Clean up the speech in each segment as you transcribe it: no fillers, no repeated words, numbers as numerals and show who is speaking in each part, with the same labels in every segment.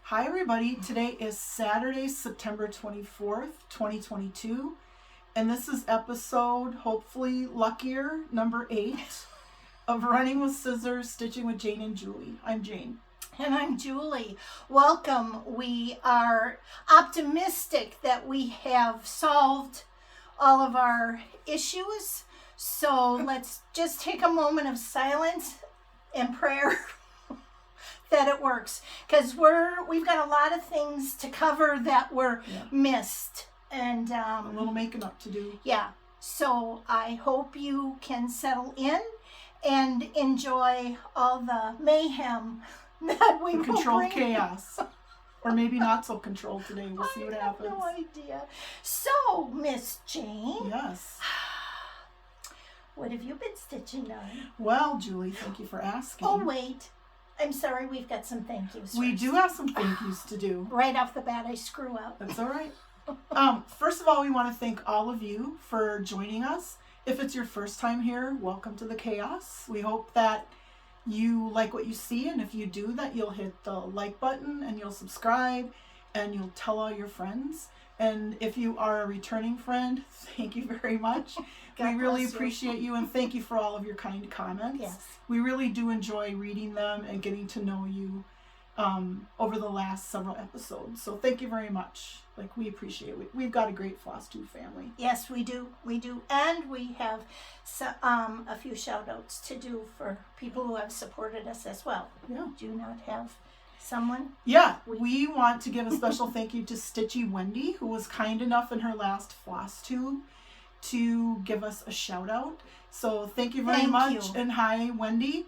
Speaker 1: Hi everybody, today is Saturday, September 24th, 2022, and this is episode, hopefully luckier, number 8 of Running with Scissors, Stitching with Jane and Julie. I'm Jane.
Speaker 2: And I'm Julie. Welcome. We are optimistic that we have solved all of our issues, so let's just take a moment of silence and prayer that it works, because we've got a lot of things to cover that were missed, and
Speaker 1: A little making up to do.
Speaker 2: Yeah, so I hope you can settle in and enjoy all the mayhem that we will
Speaker 1: Controlled
Speaker 2: bring.
Speaker 1: chaos. Or maybe not so controlled today. We'll see what happens.
Speaker 2: I have no idea. So, Miss Jane.
Speaker 1: Yes.
Speaker 2: What have you been stitching on?
Speaker 1: Well, Julie, thank you for asking.
Speaker 2: Oh, wait. I'm sorry, we've got some thank yous.
Speaker 1: We
Speaker 2: first.
Speaker 1: do have some thank yous to do.
Speaker 2: Right off the bat, I screw up.
Speaker 1: That's all right. First of all, we want to thank all of you for joining us. If it's your first time here, welcome to the chaos. We hope that you like what you see, and if you do, that you'll hit the like button and you'll subscribe and you'll tell all your friends. And if you are a returning friend, thank you very much. We really appreciate you, and thank you for all of your kind comments.
Speaker 2: Yes.
Speaker 1: We really do enjoy reading them and getting to know you over the last several episodes. So thank you very much. Like, we appreciate it. We've got a great Flosstube family.
Speaker 2: Yes, we do. We do. And we have a few shout outs to do for people who have supported us as well.
Speaker 1: Yeah.
Speaker 2: Do you not have someone?
Speaker 1: Yeah, we want to give a special thank you to Stitchy Wendy, who was kind enough in her last Flosstube to give us a shout out. So thank you very much. And hi, Wendy.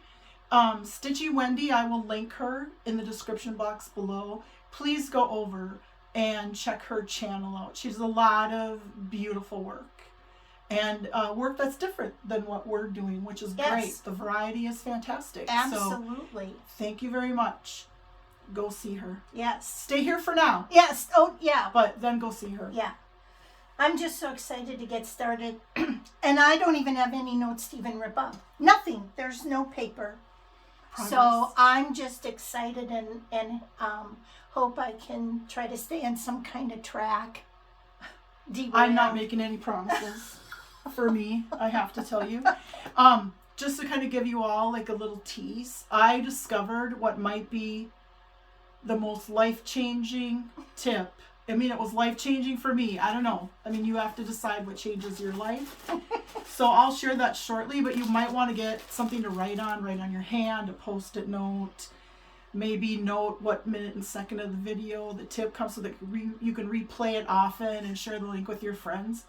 Speaker 1: Stitchy Wendy, I will link her in the description box below. Please go over and check her channel out. She does a lot of beautiful work, and work that's different than what we're doing, which is great. The variety is fantastic.
Speaker 2: Absolutely.
Speaker 1: So, thank you very much. Go see her.
Speaker 2: Yes.
Speaker 1: Stay here for now.
Speaker 2: Yes. Oh, yeah.
Speaker 1: But then go see her.
Speaker 2: Yeah. I'm just so excited to get started. And I don't even have any notes to even rip up. Nothing. There's no paper.
Speaker 1: Progress.
Speaker 2: So I'm just excited and hope I can try to stay on some kind of track.
Speaker 1: I'm not making any promises for me, I have to tell you. Just to kind of give you all like a little tease, I discovered what might be the most life-changing tip. I mean, it was life-changing for me. I don't know. I mean, you have to decide what changes your life. So I'll share that shortly, but you might want to get something to write on your hand, a Post-it note, maybe note what minute and second of the video the tip comes, so that you can replay it often and share the link with your friends.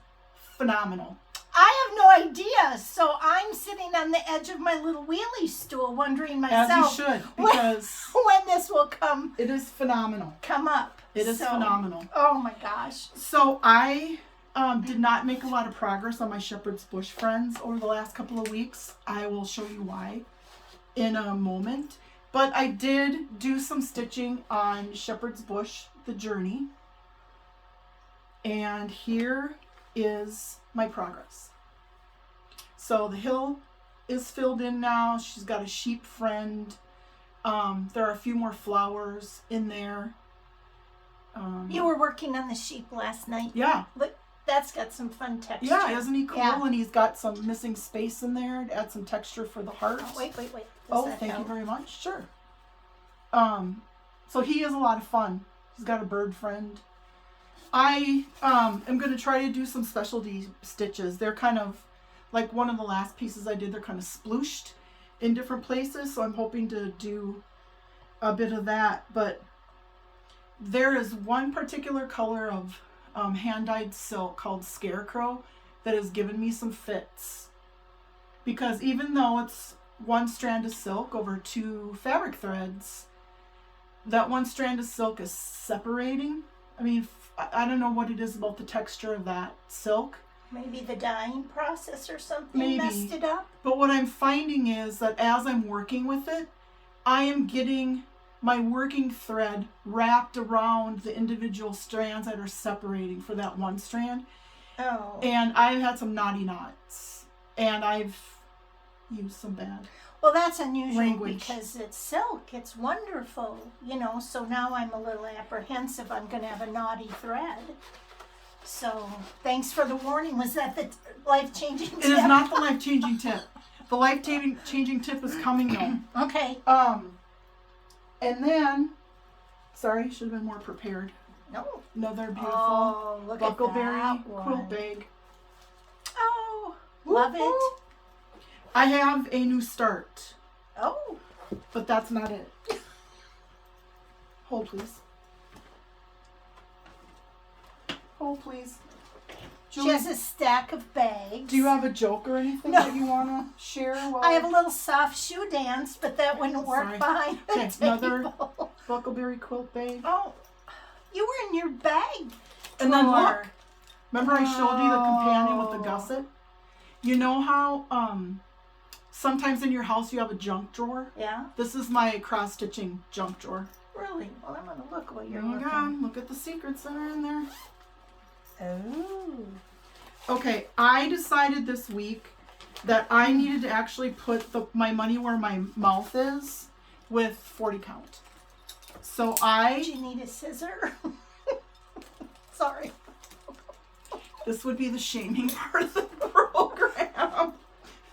Speaker 1: Phenomenal.
Speaker 2: I have no idea, so I'm sitting on the edge of my little wheelie stool wondering myself.
Speaker 1: As you should, because
Speaker 2: when this will come.
Speaker 1: It is phenomenal.
Speaker 2: Come up.
Speaker 1: It is phenomenal.
Speaker 2: Oh my gosh.
Speaker 1: So I did not make a lot of progress on my Shepherd's Bush friends over the last couple of weeks. I will show you why in a moment. But I did do some stitching on Shepherd's Bush, the journey. And here is my progress. So the hill is filled in now. She's got a sheep friend. There are a few more flowers in there.
Speaker 2: You were working on the sheep last night.
Speaker 1: Yeah.
Speaker 2: Look, that's got some fun texture.
Speaker 1: Yeah, isn't he cool?
Speaker 2: Yeah.
Speaker 1: And he's got some missing space in there to add some texture for the hearts.
Speaker 2: Oh, wait.
Speaker 1: Thank you very much. Sure. So he is a lot of fun. He's got a bird friend. I am going to try to do some specialty stitches. They're kind of like one of the last pieces I did. They're kind of splooshed in different places, so I'm hoping to do a bit of that. But there is one particular color of hand-dyed silk called Scarecrow that has given me some fits. Because even though it's one strand of silk over 2 fabric threads, that one strand of silk is separating. I mean, I don't know what it is about the texture of that silk.
Speaker 2: Maybe the dyeing process or something
Speaker 1: Maybe
Speaker 2: messed it up.
Speaker 1: But what I'm finding is that as I'm working with it, I am getting my working thread wrapped around the individual strands that are separating for that one strand.
Speaker 2: Oh.
Speaker 1: And I've had some naughty knots. And I've used some bad.
Speaker 2: Well, that's unusual
Speaker 1: language.
Speaker 2: because it's silk. It's wonderful, you know. So now I'm a little apprehensive. I'm going to have a naughty thread. So thanks for the warning. Was that the life-changing tip?
Speaker 1: It is not the life-changing tip. The life-changing tip is coming though.
Speaker 2: Okay.
Speaker 1: And then, sorry, should have been more prepared.
Speaker 2: No.
Speaker 1: Another beautiful
Speaker 2: Oh, look at
Speaker 1: Buckleberry
Speaker 2: that one.
Speaker 1: quilt bag.
Speaker 2: Oh, love it.
Speaker 1: I have a new start,
Speaker 2: Oh.
Speaker 1: but that's not it. Hold, please. Hold, please.
Speaker 2: She
Speaker 1: Julie,
Speaker 2: has a stack of bags.
Speaker 1: do you have a joke or anything
Speaker 2: No.
Speaker 1: that you want to share? While
Speaker 2: I have a little soft shoe dance, but that wouldn't work
Speaker 1: Sorry.
Speaker 2: behind the
Speaker 1: Okay, another
Speaker 2: table.
Speaker 1: Buckleberry quilt bag.
Speaker 2: Oh, you were in your bag.
Speaker 1: And then
Speaker 2: drawer.
Speaker 1: look. Remember I showed you the companion with the
Speaker 2: Oh.
Speaker 1: gusset? You know how sometimes in your house you have a junk drawer?
Speaker 2: Yeah,
Speaker 1: This is my cross-stitching junk drawer.
Speaker 2: really? Well, I'm going to look while you're
Speaker 1: Oh my
Speaker 2: looking.
Speaker 1: God, look at the secrets that are in there.
Speaker 2: Oh.
Speaker 1: Okay, I decided this week that I needed to actually put my money where my mouth is with 40 count. So
Speaker 2: Did you need a scissor? Sorry.
Speaker 1: this would be the shaming part of the program.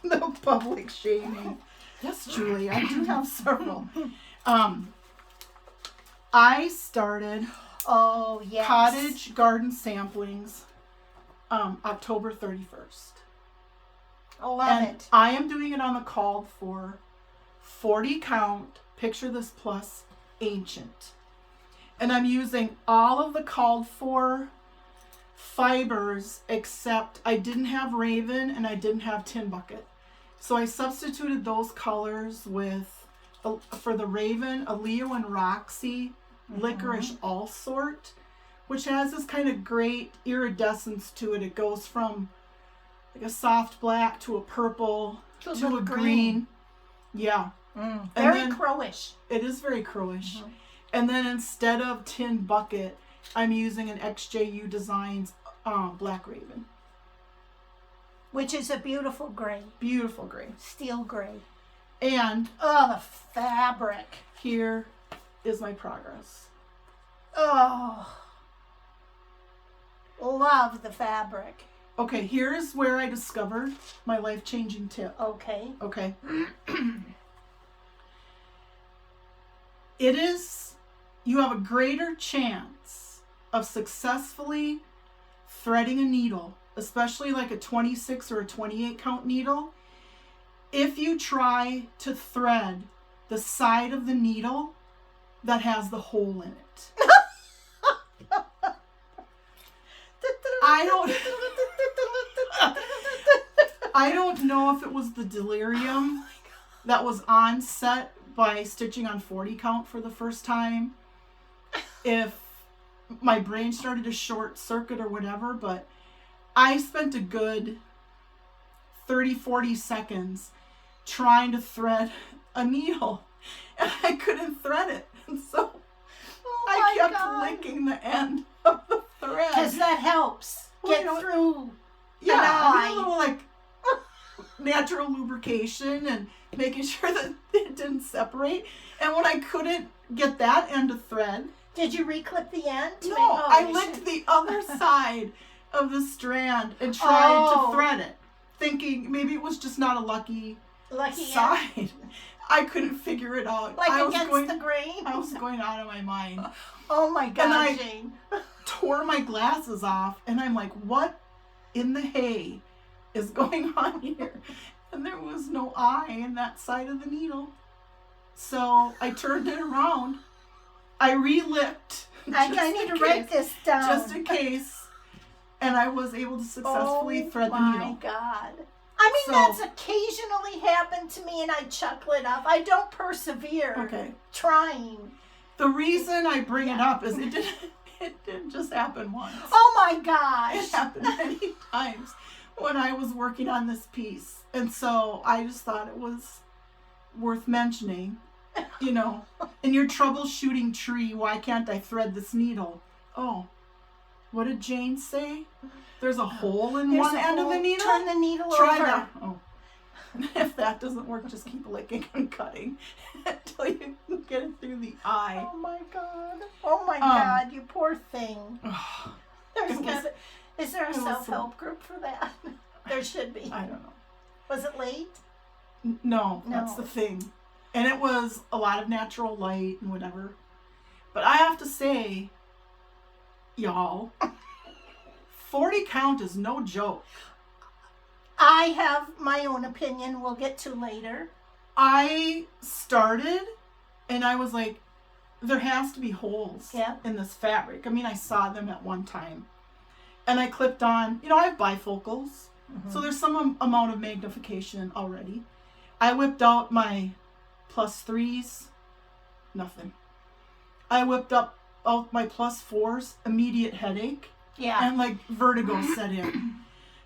Speaker 1: The public shaming. Yes, Julie, I do have several. I started
Speaker 2: Oh, yes.
Speaker 1: Cottage Garden Samplings October 31st.
Speaker 2: Love
Speaker 1: And
Speaker 2: it.
Speaker 1: I am doing it on the called for 40 count, picture this plus, ancient. And I'm using all of the called for fibers except I didn't have Raven and I didn't have Tin Bucket. So I substituted those colors with, for the Raven, a Leo and Roxy licorice all sort, which has this kind of great iridescence to it. It goes from like a soft black to a purple to a green. Yeah.
Speaker 2: Very
Speaker 1: then-
Speaker 2: crowish.
Speaker 1: It is very crowish. And then instead of Tin Bucket, I'm using an XJU Designs Black Raven.
Speaker 2: Which is a beautiful gray.
Speaker 1: Beautiful gray.
Speaker 2: Steel gray.
Speaker 1: And
Speaker 2: Oh, the fabric.
Speaker 1: here is my progress.
Speaker 2: Oh. Love the fabric.
Speaker 1: Okay, here's where I discovered my life-changing tip.
Speaker 2: Okay.
Speaker 1: Okay. You have a greater chance of successfully threading a needle, especially like a 26 or a 28 count needle, if you try to thread the side of the needle that has the hole in it. I don't know if it was the delirium that was on set by stitching on 40 count for the first time, if my brain started to short circuit or whatever, but I spent a good 30-40 seconds trying to thread a needle and I couldn't thread it, and so I kept licking the end of the thread.
Speaker 2: Because that helps get through.
Speaker 1: Yeah, I mean, a little like natural lubrication and making sure that it didn't separate. And when I couldn't get that end to thread,
Speaker 2: did you reclip the end?
Speaker 1: No, I licked the other side of the strand and tried to thread it, thinking maybe it was just not a lucky side. End. I couldn't figure it out.
Speaker 2: Like
Speaker 1: I
Speaker 2: against the grain?
Speaker 1: I was going out of my mind.
Speaker 2: Oh my God,
Speaker 1: and I
Speaker 2: Jane.
Speaker 1: tore my glasses off and I'm like, what in the hay is going on here? And there was no eye in that side of the needle. So I turned it around. I re-lipped.
Speaker 2: I need to write this down.
Speaker 1: Just in case. And I was able to successfully thread the needle.
Speaker 2: Oh my God. I mean, that's occasionally happened to me and I chuckle it up. I don't persevere trying.
Speaker 1: The reason I bring it up is it didn't just happen once.
Speaker 2: Oh my gosh.
Speaker 1: It happened many times when I was working on this piece. And so I just thought it was worth mentioning. You know, in your troubleshooting tree, why can't I thread this needle? Oh, what did Jane say? There's a hole in one end of the needle?
Speaker 2: Turn the needle
Speaker 1: Try
Speaker 2: over.
Speaker 1: that. Oh. If that doesn't work, just keep licking and cutting until you get it through the eye.
Speaker 2: Oh my God. Oh my God, you poor thing. Is there a self-help group for that? There should be.
Speaker 1: I don't know.
Speaker 2: Was it late?
Speaker 1: No, that's the thing. And it was a lot of natural light and whatever. But I have to say, y'all, 40 count is no joke.
Speaker 2: I have my own opinion we'll get to later.
Speaker 1: I started and I was like, there has to be holes in this fabric. I mean, I saw them at one time. And I clipped on, I have bifocals. So there's some amount of magnification already. I whipped out my +3s, nothing. I whipped out my +4s, immediate headache.
Speaker 2: Yeah.
Speaker 1: And like vertigo set in.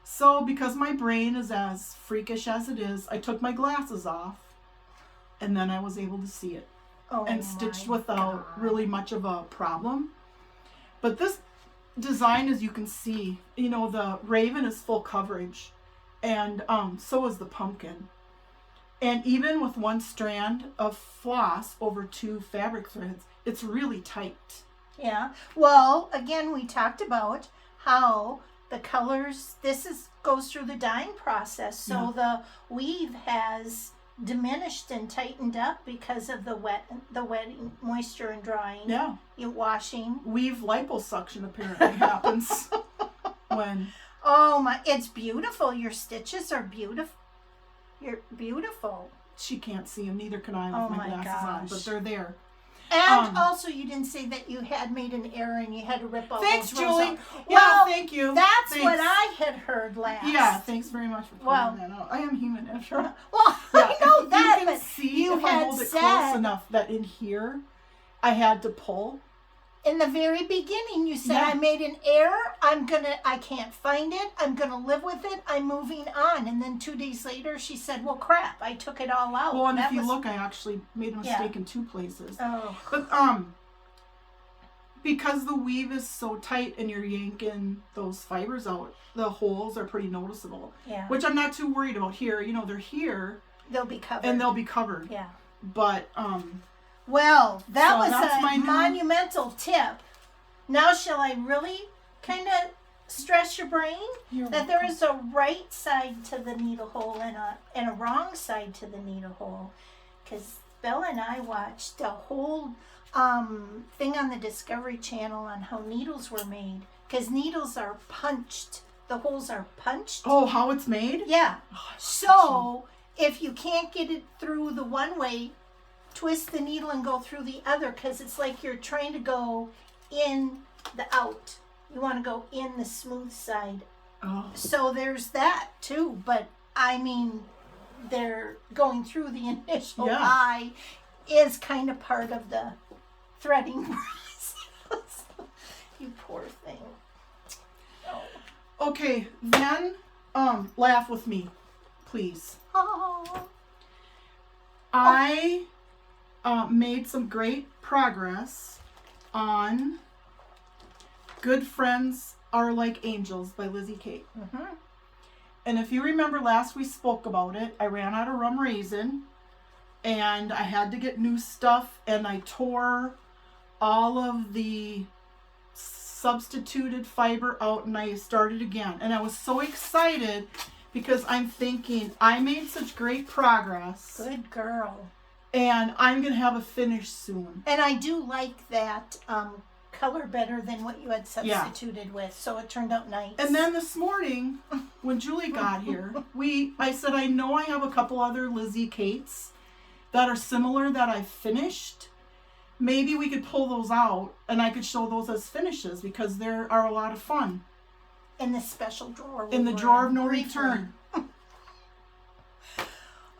Speaker 1: So because my brain is as freakish as it is, I took my glasses off and then I was able to see it. And stitched without really much of a problem. But this design, as you can see, the raven is full coverage, and so is the pumpkin. And even with one strand of floss over 2 fabric threads, it's really tight.
Speaker 2: Yeah. Well, again, we talked about how the colors, goes through the dyeing process. So the weave has diminished and tightened up because of the wetting, moisture and drying.
Speaker 1: Yeah.
Speaker 2: Washing.
Speaker 1: Weave liposuction apparently happens when.
Speaker 2: Oh my! It's beautiful. Your stitches are beautiful. You're beautiful.
Speaker 1: She can't see them. Neither can I with my glasses on, but they're there.
Speaker 2: And also, you didn't say that you had made an error and you had to rip all
Speaker 1: thanks,
Speaker 2: those rows
Speaker 1: Julie.
Speaker 2: out.
Speaker 1: Yeah,
Speaker 2: well,
Speaker 1: thank you.
Speaker 2: That's what I had heard last.
Speaker 1: Yeah, thanks very much for pointing that out. I am human after all.
Speaker 2: Well, I know that,
Speaker 1: you can
Speaker 2: but
Speaker 1: see
Speaker 2: you
Speaker 1: if I hold it close enough that in here I had to pull.
Speaker 2: In the very beginning, you said, I made an error. I can't find it. I'm going to live with it. I'm moving on. And then 2 days later, she said, well, crap, I took it all out.
Speaker 1: Well, and if you look, I actually made a mistake in 2 places.
Speaker 2: Oh.
Speaker 1: But, because the weave is so tight and you're yanking those fibers out, the holes are pretty noticeable.
Speaker 2: Yeah.
Speaker 1: Which I'm not too worried about here. They're here.
Speaker 2: They'll be covered.
Speaker 1: And they'll be covered.
Speaker 2: Yeah.
Speaker 1: But,
Speaker 2: well, that was
Speaker 1: a
Speaker 2: monumental tip. Now, shall I really kind of stress your brain that there is a right side to the needle hole and a wrong side to the needle hole? Because Bella and I watched a whole thing on the Discovery Channel on how needles were made. Because needles are punched. The holes are punched.
Speaker 1: Oh, how it's made?
Speaker 2: Yeah. So, if you can't get it through the one way, twist the needle and go through the other, because it's like you're trying to go in the out. You want to go in the smooth side.
Speaker 1: Oh.
Speaker 2: So there's that too. But I mean, they're going through the initial eye is kind of part of the threading process. You poor thing. Oh.
Speaker 1: Okay, then laugh with me, please.
Speaker 2: Oh.
Speaker 1: I made some great progress on Good Friends Are Like Angels by Lizzie Kate.
Speaker 2: Mm-hmm.
Speaker 1: And if you remember last we spoke about it, I ran out of rum raisin and I had to get new stuff, and I tore all of the substituted fiber out and I started again. And I was so excited because I'm thinking I made such great progress.
Speaker 2: Good girl.
Speaker 1: And I'm going to have a finish soon.
Speaker 2: And I do like that color better than what you had substituted with. So it turned out nice.
Speaker 1: And then this morning, when Julie got here, I said, I know I have a couple other Lizzie Kates that are similar that I finished. Maybe we could pull those out and I could show those as finishes because they are a lot of fun.
Speaker 2: In the special drawer.
Speaker 1: In the drawer of no return.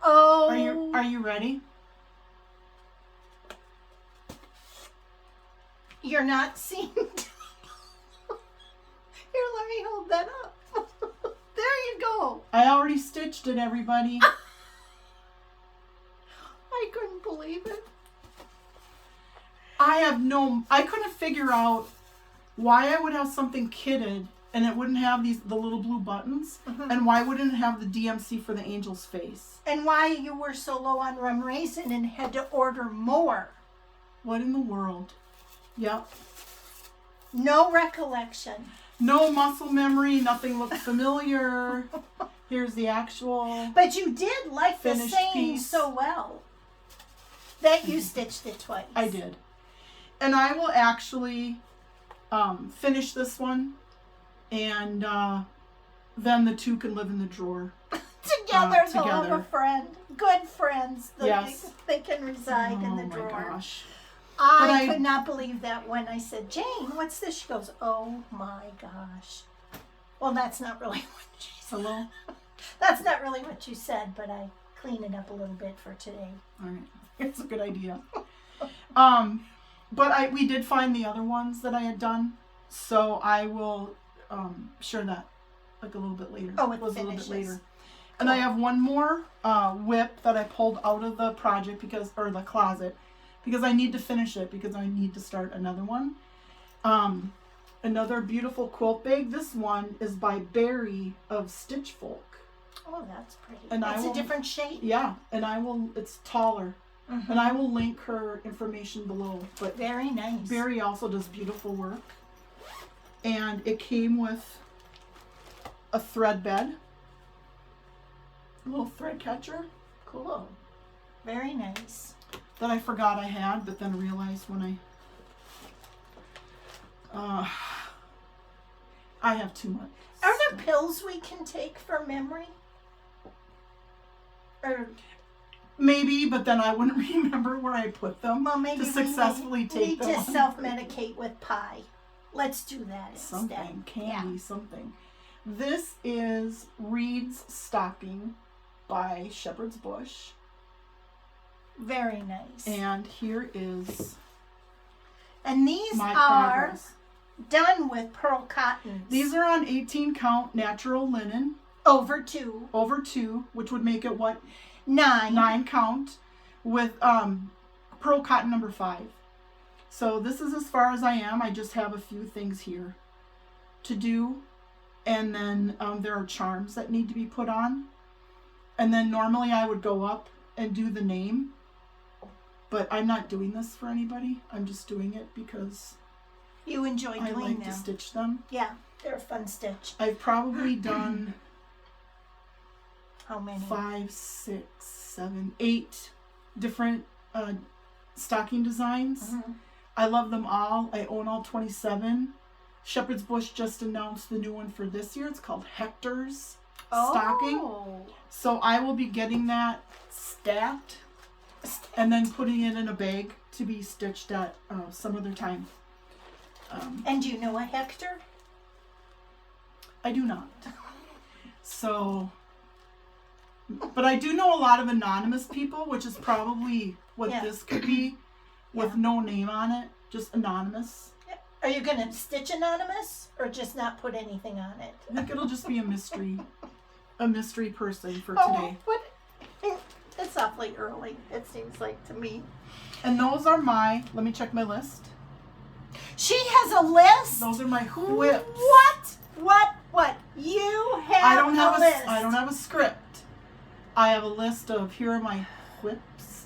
Speaker 2: Oh.
Speaker 1: Are you ready?
Speaker 2: You're not seeing. Here, let me hold that up. There you go.
Speaker 1: I already stitched it, everybody.
Speaker 2: I couldn't believe it.
Speaker 1: I couldn't figure out why I would have something kitted and it wouldn't have the little blue buttons. And why wouldn't it have the DMC for the angel's face?
Speaker 2: And why you were so low on rum raisin and had to order more.
Speaker 1: What in the world? Yep.
Speaker 2: No recollection.
Speaker 1: No muscle memory. Nothing looked familiar. Here's the actual.
Speaker 2: But you did like the
Speaker 1: finished
Speaker 2: saying
Speaker 1: piece.
Speaker 2: so well that you stitched it twice.
Speaker 1: I did. And I will actually finish this one, and then the two can live in the drawer.
Speaker 2: Together, they'll have a friend. Good friends.
Speaker 1: Yes.
Speaker 2: They can reside in the drawer.
Speaker 1: Oh my gosh.
Speaker 2: I could not believe that when I said, Jane, what's this? She goes, oh my gosh. Well, that's not really what she said.
Speaker 1: Hello?
Speaker 2: That's not really what you said, but I cleaned it up a little bit for today.
Speaker 1: All right. It's a good idea. But we did find the other ones that I had done, so I will share that like a little bit later.
Speaker 2: Oh, it
Speaker 1: was a
Speaker 2: finishes.
Speaker 1: little bit later. And I have one more whip that I pulled out of the project or the closet, because I need to finish it, because I need to start another one. Another beautiful quilt bag. This one is by Barry of Stitch Folk.
Speaker 2: Oh, that's pretty.
Speaker 1: And
Speaker 2: it's a different shape.
Speaker 1: Yeah, and it's taller. And I will link her information below. But
Speaker 2: very nice.
Speaker 1: Barry also does beautiful work. And it came with a thread bed. A little thread catcher.
Speaker 2: Cool. Very nice.
Speaker 1: That I forgot I had, but then realized when I have too much.
Speaker 2: Are there pills we can take for memory? Or
Speaker 1: maybe, but then I wouldn't remember where I put them
Speaker 2: maybe
Speaker 1: to successfully take them.
Speaker 2: We need to self-medicate with pie. Let's do that
Speaker 1: something,
Speaker 2: instead.
Speaker 1: Candy, something. This is Reed's Stocking by Shepherd's Bush.
Speaker 2: Very nice.
Speaker 1: And here is
Speaker 2: and these
Speaker 1: my
Speaker 2: are
Speaker 1: progress.
Speaker 2: Done with pearl cottons.
Speaker 1: These are on 18 count natural linen.
Speaker 2: Over two,
Speaker 1: which would make it what?
Speaker 2: 9.
Speaker 1: 9 count with pearl cotton number 5. So this is as far as I am. I just have a few things here to do. And then there are charms that need to be put on. And then normally I would go up and do the name. But I'm not doing this for anybody. I'm just doing it because
Speaker 2: you enjoy doing them.
Speaker 1: I like to stitch them.
Speaker 2: Yeah, they're a fun stitch.
Speaker 1: I've probably done
Speaker 2: how many?
Speaker 1: 5, 6, 7, 8 different stocking designs. I love them all. I own all 27. Shepherd's Bush just announced the new one for this year. It's called Hector's Stocking. So I will be getting that stacked and then putting it in a bag to be stitched at some other time.
Speaker 2: And do you know a Hector?
Speaker 1: I do not. So, but I do know a lot of anonymous people, which is probably what this could be, with no name on it, just anonymous.
Speaker 2: Are you going to stitch anonymous or just not put anything on it?
Speaker 1: I think it'll just be a mystery person for today.
Speaker 2: It's awfully early, it seems like to me.
Speaker 1: And those are let me check my list.
Speaker 2: She has a list?
Speaker 1: Those are my whips.
Speaker 2: What? You have a list.
Speaker 1: I don't have a script. I have a list of here are my whips.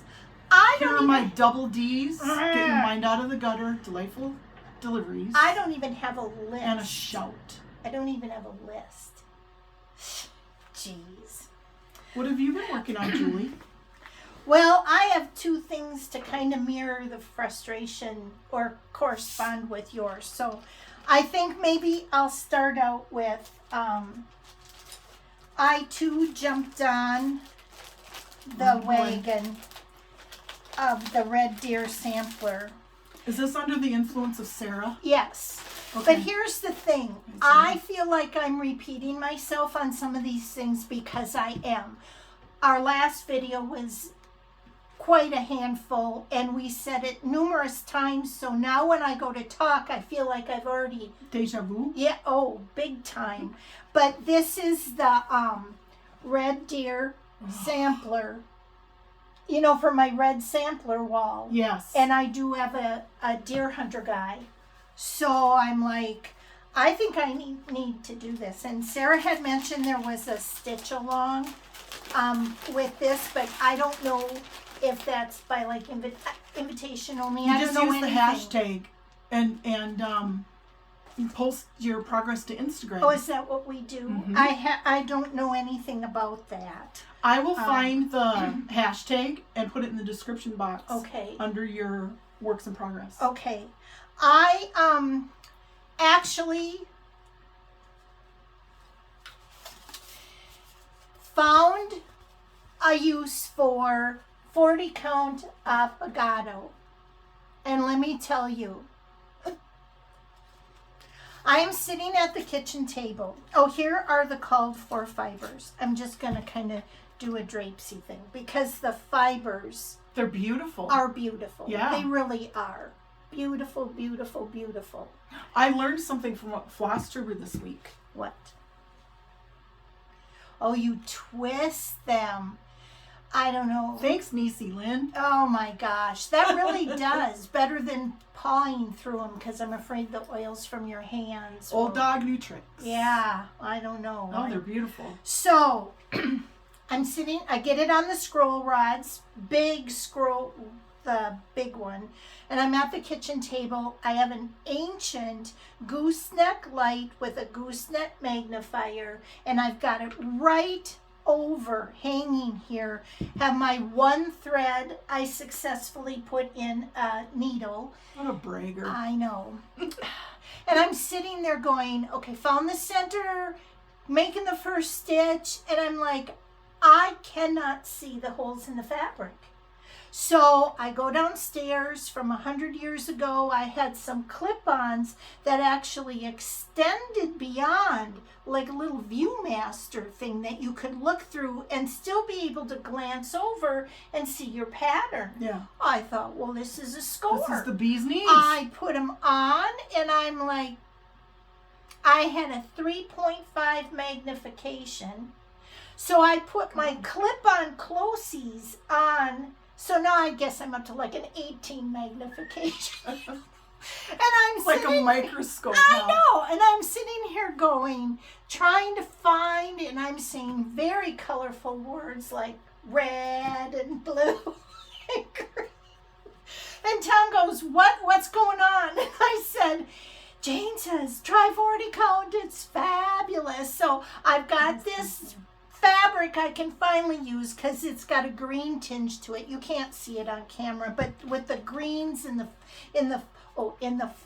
Speaker 1: Here are my double D's. Get your mind out of the gutter. Delightful deliveries.
Speaker 2: I don't even have a list.
Speaker 1: And a shout.
Speaker 2: I don't even have a list. Jeez.
Speaker 1: What have you been working on, Julie?
Speaker 2: Well, I have 2 things to kind of mirror the frustration or correspond with yours. So I think maybe I'll start out with, I too jumped on the wagon of the Reindeer sampler.
Speaker 1: Is this under the influence of Sarah?
Speaker 2: Yes.
Speaker 1: Okay.
Speaker 2: But here's the thing. I feel like I'm repeating myself on some of these things because I am. Our last video was quite a handful and we said it numerous times. So now when I go to talk, I feel like I've already...
Speaker 1: Deja vu?
Speaker 2: Yeah. Oh, big time. But this is the Reindeer sampler. You know, for my red sampler wall.
Speaker 1: Yes.
Speaker 2: And I do have a deer hunter guy. So I'm like, I think I need to do this. And Sarah had mentioned there was a stitch along with this, but I don't know if that's by like invitation only.
Speaker 1: You
Speaker 2: I
Speaker 1: just
Speaker 2: don't know
Speaker 1: use the
Speaker 2: anything.
Speaker 1: hashtag and you post your progress to Instagram.
Speaker 2: Oh, is that what we do?
Speaker 1: Mm-hmm.
Speaker 2: I don't know anything about that.
Speaker 1: I will find the hashtag and put it in the description box.
Speaker 2: Okay.
Speaker 1: Under your works in progress.
Speaker 2: Okay. I actually found a use for 40 count Affogato. And let me tell you, I am sitting at the kitchen table. Oh, here are the called for fibers. I'm just going to kind of do a drapesy thing because the fibers,
Speaker 1: they're beautiful.
Speaker 2: Are beautiful.
Speaker 1: Yeah.
Speaker 2: They really are. Beautiful, beautiful, beautiful.
Speaker 1: I learned something from Flosstube this week.
Speaker 2: What? Oh, you twist them. I don't know.
Speaker 1: Thanks, Niecy Lynn.
Speaker 2: Oh my gosh, that really does. Better than pawing through them because I'm afraid the oils from your hands.
Speaker 1: Old dog, new tricks.
Speaker 2: Yeah, I don't know.
Speaker 1: Oh, they're beautiful.
Speaker 2: So, I'm sitting, I get it on the scroll rods, big scroll, the big one, and I'm at the kitchen table. I have an ancient gooseneck light with a gooseneck magnifier, and I've got it right over hanging here. Have my one thread I successfully put in a needle.
Speaker 1: What a bragger.
Speaker 2: I know. And I'm sitting there going, okay, found the center, making the first stitch, and I'm like, I cannot see the holes in the fabric. So I go downstairs. From 100 years ago, I had some clip-ons that actually extended beyond, like a little Viewmaster thing that you could look through and still be able to glance over and see your pattern.
Speaker 1: Yeah.
Speaker 2: I thought, well, this is a score.
Speaker 1: This is the bee's knees.
Speaker 2: I put them on, and I'm like, I had a 3.5 magnification. So I put my clip-on closies on. So now I guess I'm up to like an 18 magnification. And I'm
Speaker 1: like
Speaker 2: sitting,
Speaker 1: a microscope
Speaker 2: I
Speaker 1: now.
Speaker 2: know. And I'm sitting here going, trying to find, and I'm saying very colorful words like red and blue and green. And Tom goes, what's going on? And I said, Jane says, try 40 count, it's fabulous. So I've got this fabric I can finally use because it's got a green tinge to it. You can't see it on camera, but with the greens in the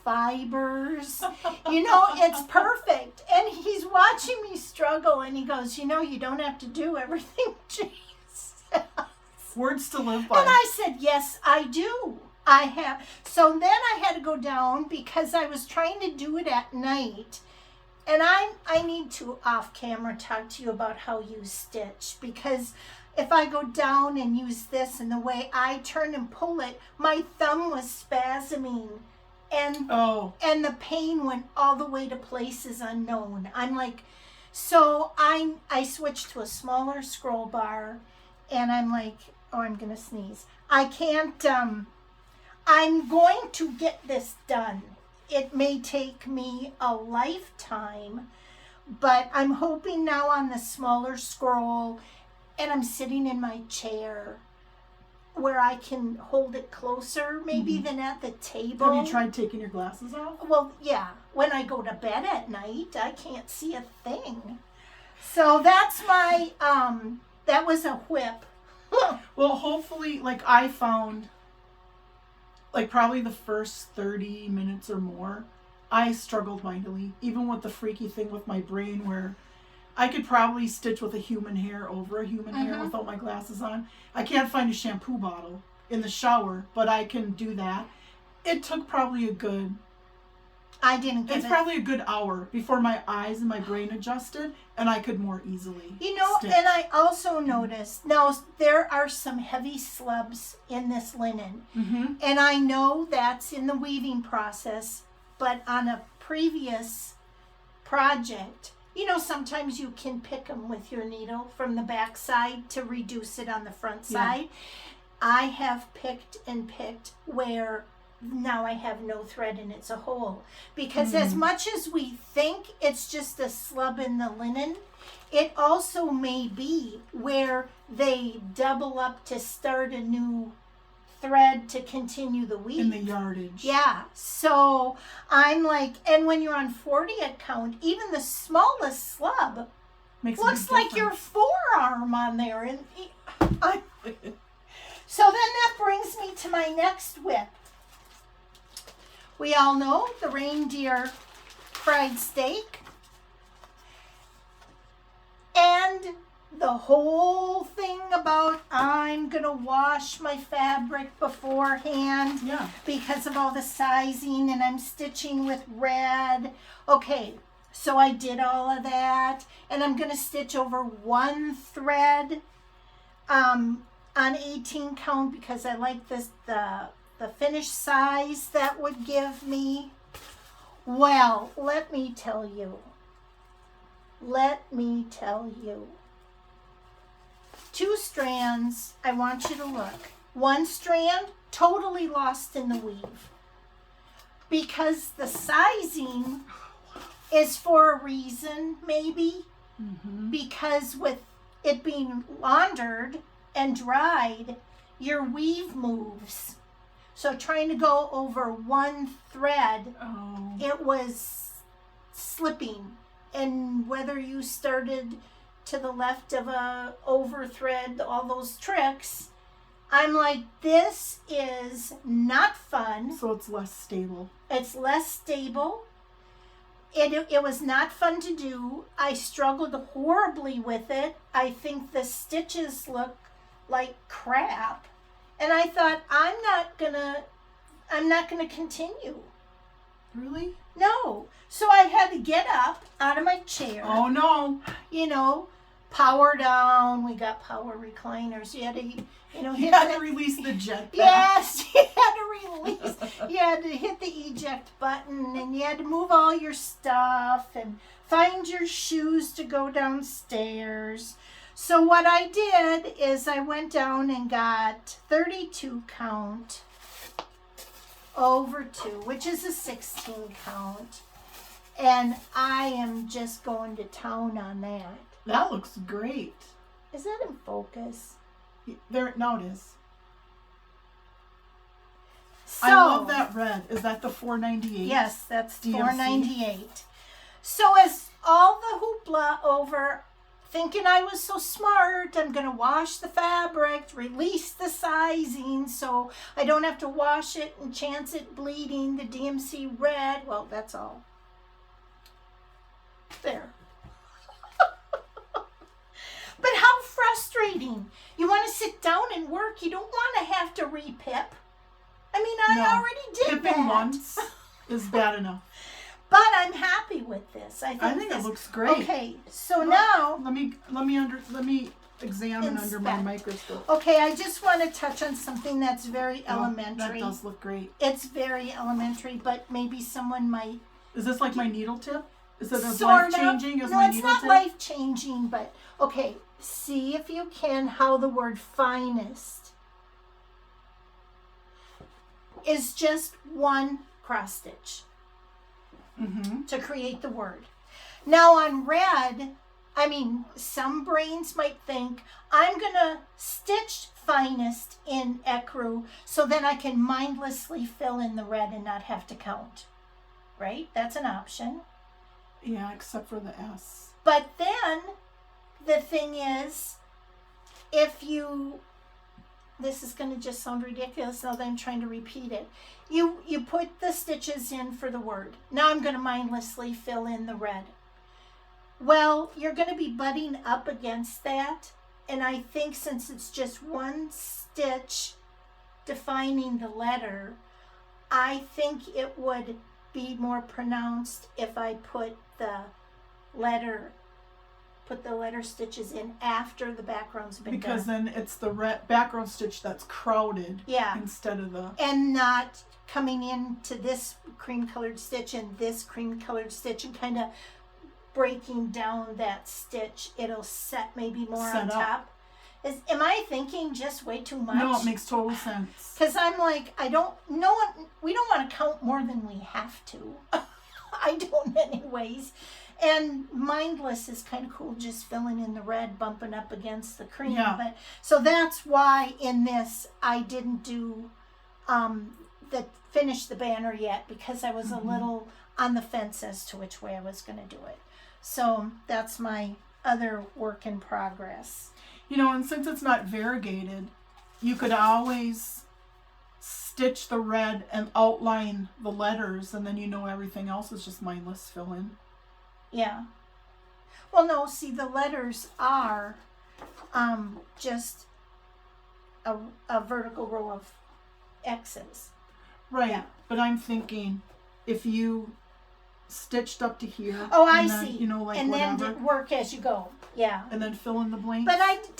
Speaker 2: fibers, it's perfect. And he's watching me struggle, and he goes, you don't have to do everything Jane says.
Speaker 1: Words to live by.
Speaker 2: And I said, yes, I do. I have. So then I had to go down because I was trying to do it at night. And I need to off camera talk to you about how you stitch, because if I go down and use this and the way I turn and pull it, my thumb was spasming and the pain went all the way to places unknown. I'm like, so I switched to a smaller scroll bar, and I'm like, oh, I'm gonna sneeze. I can't, I'm going to get this done. It may take me a lifetime, but I'm hoping now on the smaller scroll, and I'm sitting in my chair where I can hold it closer maybe than at the table.
Speaker 1: Have you tried taking your glasses off?
Speaker 2: Well, yeah. When I go to bed at night, I can't see a thing. So that's my, that was a whip.
Speaker 1: Well, hopefully, like I found, like probably the first 30 minutes or more, I struggled mightily, even with the freaky thing with my brain where I could probably stitch with a human hair over a human hair without my glasses on. I can't find a shampoo bottle in the shower, but I can do that. It took probably a good... It's probably a good hour before my eyes and my brain adjusted, and I could more easily stitch.
Speaker 2: And I also noticed, now there are some heavy slubs in this linen, and I know that's in the weaving process, but on a previous project, sometimes you can pick them with your needle from the back side to reduce it on the front side. I have picked where now I have no thread and it's a hole. Because as much as we think it's just a slub in the linen, it also may be where they double up to start a new thread to continue the weave.
Speaker 1: In the yardage.
Speaker 2: Yeah. So I'm like, and when you're on 40 count, even the smallest slub looks like your forearm on there. And so then that brings me to my next whip. We all know the reindeer fried steak. And the whole thing about I'm going to wash my fabric beforehand because of all the sizing, and I'm stitching with red. Okay, so I did all of that, and I'm going to stitch over one thread on 18 count because I like this the finished size that would give me. Well, let me tell you. Two strands, I want you to look. One strand, totally lost in the weave. Because the sizing is for a reason, maybe. Because with it being laundered and dried, your weave moves. So trying to go over one thread, it was slipping. And whether you started to the left of a over thread, all those tricks, I'm like, this is not fun.
Speaker 1: So it's less stable.
Speaker 2: It's less stable. It was not fun to do. I struggled horribly with it. I think the stitches look like crap. And I thought, I'm not gonna continue.
Speaker 1: Really?
Speaker 2: No. So I had to get up out of my chair.
Speaker 1: Oh no.
Speaker 2: You know, power down. We got power recliners. You had to,
Speaker 1: You had to release the jet back.
Speaker 2: Yes, you had to release. You had to hit the eject button, and you had to move all your stuff and find your shoes to go downstairs. So what I did is I went down and got 32 count over 2, which is a 16 count. And I am just going to town on that.
Speaker 1: That looks great.
Speaker 2: Is that in focus?
Speaker 1: Now it is.
Speaker 2: So,
Speaker 1: I love that red. Is that the 498?
Speaker 2: Yes, that's
Speaker 1: DMC?
Speaker 2: 498. So as all the hoopla over, thinking I was so smart, I'm going to wash the fabric, release the sizing so I don't have to wash it and chance it bleeding the DMC red. Well, that's all. There. But how frustrating. You want to sit down and work. You don't want to have to re-pip. I mean, I already did
Speaker 1: Pipping
Speaker 2: that.
Speaker 1: once is bad enough.
Speaker 2: But I'm happy with this. I think
Speaker 1: it looks great.
Speaker 2: Okay, so now
Speaker 1: let me examine under my microscope.
Speaker 2: Okay, I just want to touch on something that's very elementary.
Speaker 1: That does look great.
Speaker 2: It's very elementary, but maybe someone might.
Speaker 1: Is this like my needle tip? Is it as
Speaker 2: Sort
Speaker 1: life-changing
Speaker 2: of.
Speaker 1: as
Speaker 2: No,
Speaker 1: my
Speaker 2: it's
Speaker 1: needle
Speaker 2: not
Speaker 1: tip?
Speaker 2: life-changing, but okay. See if you can how the word finest is just one cross stitch to create the word. Now on red, I mean, some brains might think I'm gonna stitch finest in ecru so then I can mindlessly fill in the red and not have to count. Right? That's an option.
Speaker 1: Yeah, except for the S.
Speaker 2: But then the thing is, if you, this is going to just sound ridiculous now that I'm trying to repeat it. You put the stitches in for the word. Now I'm going to mindlessly fill in the red. Well, you're going to be butting up against that. And I think since it's just one stitch defining the letter, I think it would be more pronounced if I put the letter stitches in after the backgrounds have been
Speaker 1: Because
Speaker 2: done.
Speaker 1: then it's the red background stitch that's crowded
Speaker 2: Yeah.
Speaker 1: instead of the...
Speaker 2: And not coming into this cream colored stitch and this cream colored stitch and kind of breaking down that stitch. It'll set maybe more on top. Am I thinking just way too much?
Speaker 1: No, it makes total sense.
Speaker 2: Because I'm like, we don't want to count more than we have to. I don't anyways. And mindless is kind of cool, just filling in the red, bumping up against the cream.
Speaker 1: Yeah.
Speaker 2: But so that's why in this I didn't do finish the banner yet, because I was a little on the fence as to which way I was going to do it. So that's my other work in progress.
Speaker 1: You know, and since it's not variegated, you could always stitch the red and outline the letters, and then you know everything else is just mindless fill in.
Speaker 2: Yeah. Well, no, see, the letters are just a vertical row of X's.
Speaker 1: Right.
Speaker 2: Yeah.
Speaker 1: But I'm thinking if you stitched up to here.
Speaker 2: Oh, I
Speaker 1: then,
Speaker 2: see.
Speaker 1: You know, like
Speaker 2: and
Speaker 1: whatever.
Speaker 2: then work as you go. Yeah.
Speaker 1: And then fill in the blanks.
Speaker 2: But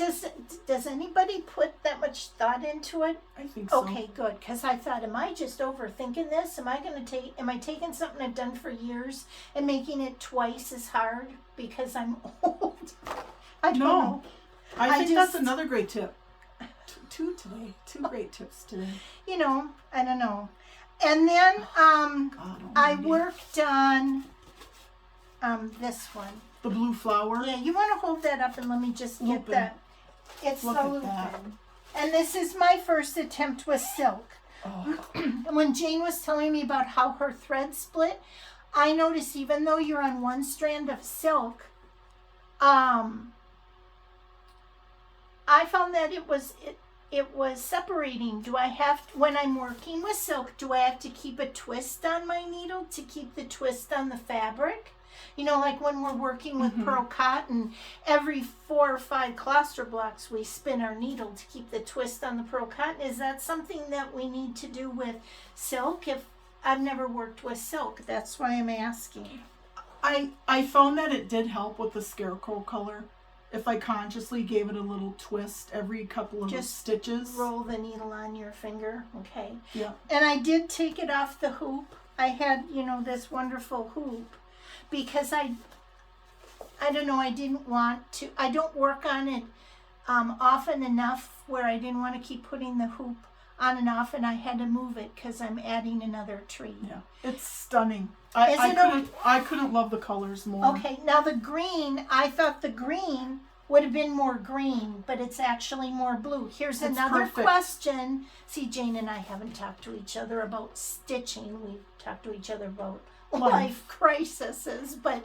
Speaker 2: does anybody put that much thought into it?
Speaker 1: I think so.
Speaker 2: Okay, good. Because I thought, am I just overthinking this? Am I taking something I've done for years and making it twice as hard because I'm old? I don't know.
Speaker 1: I think that's another great tip. Two today. Two great tips today.
Speaker 2: You know, I don't know. And then I worked on this one.
Speaker 1: The blue flower.
Speaker 2: Yeah, you want to hold that up and let me just get
Speaker 1: Lupine.
Speaker 2: that. It's
Speaker 1: Look
Speaker 2: the
Speaker 1: at
Speaker 2: Lupine.
Speaker 1: that.
Speaker 2: And this is my first attempt with silk.
Speaker 1: Oh.
Speaker 2: And when Jane was telling me about how her thread split, I noticed even though you're on one strand of silk, I found that it was separating. Do I have to, when I'm working with silk, do I have to keep a twist on my needle to keep the twist on the fabric? You know, like when we're working with pearl cotton, every 4 or 5 cluster blocks we spin our needle to keep the twist on the pearl cotton. Is that something that we need to do with silk? If I've never worked with silk, that's why I'm asking.
Speaker 1: I found that it did help with the scarecrow color. If I consciously gave it a little twist every couple of stitches.
Speaker 2: Roll the needle on your finger. Okay.
Speaker 1: Yeah.
Speaker 2: And I did take it off the hoop. I had, this wonderful hoop because I don't know, I didn't want to, I don't work on it often enough where I didn't want to keep putting the hoop on and off, and I had to move it because I'm adding another tree.
Speaker 1: Yeah. It's stunning. I couldn't love the colors more.
Speaker 2: Okay, now the green, I thought the green would have been more green, but it's actually more blue. Here's another question. See, Jane and I haven't talked to each other about stitching. We've talked to each other about life crises. But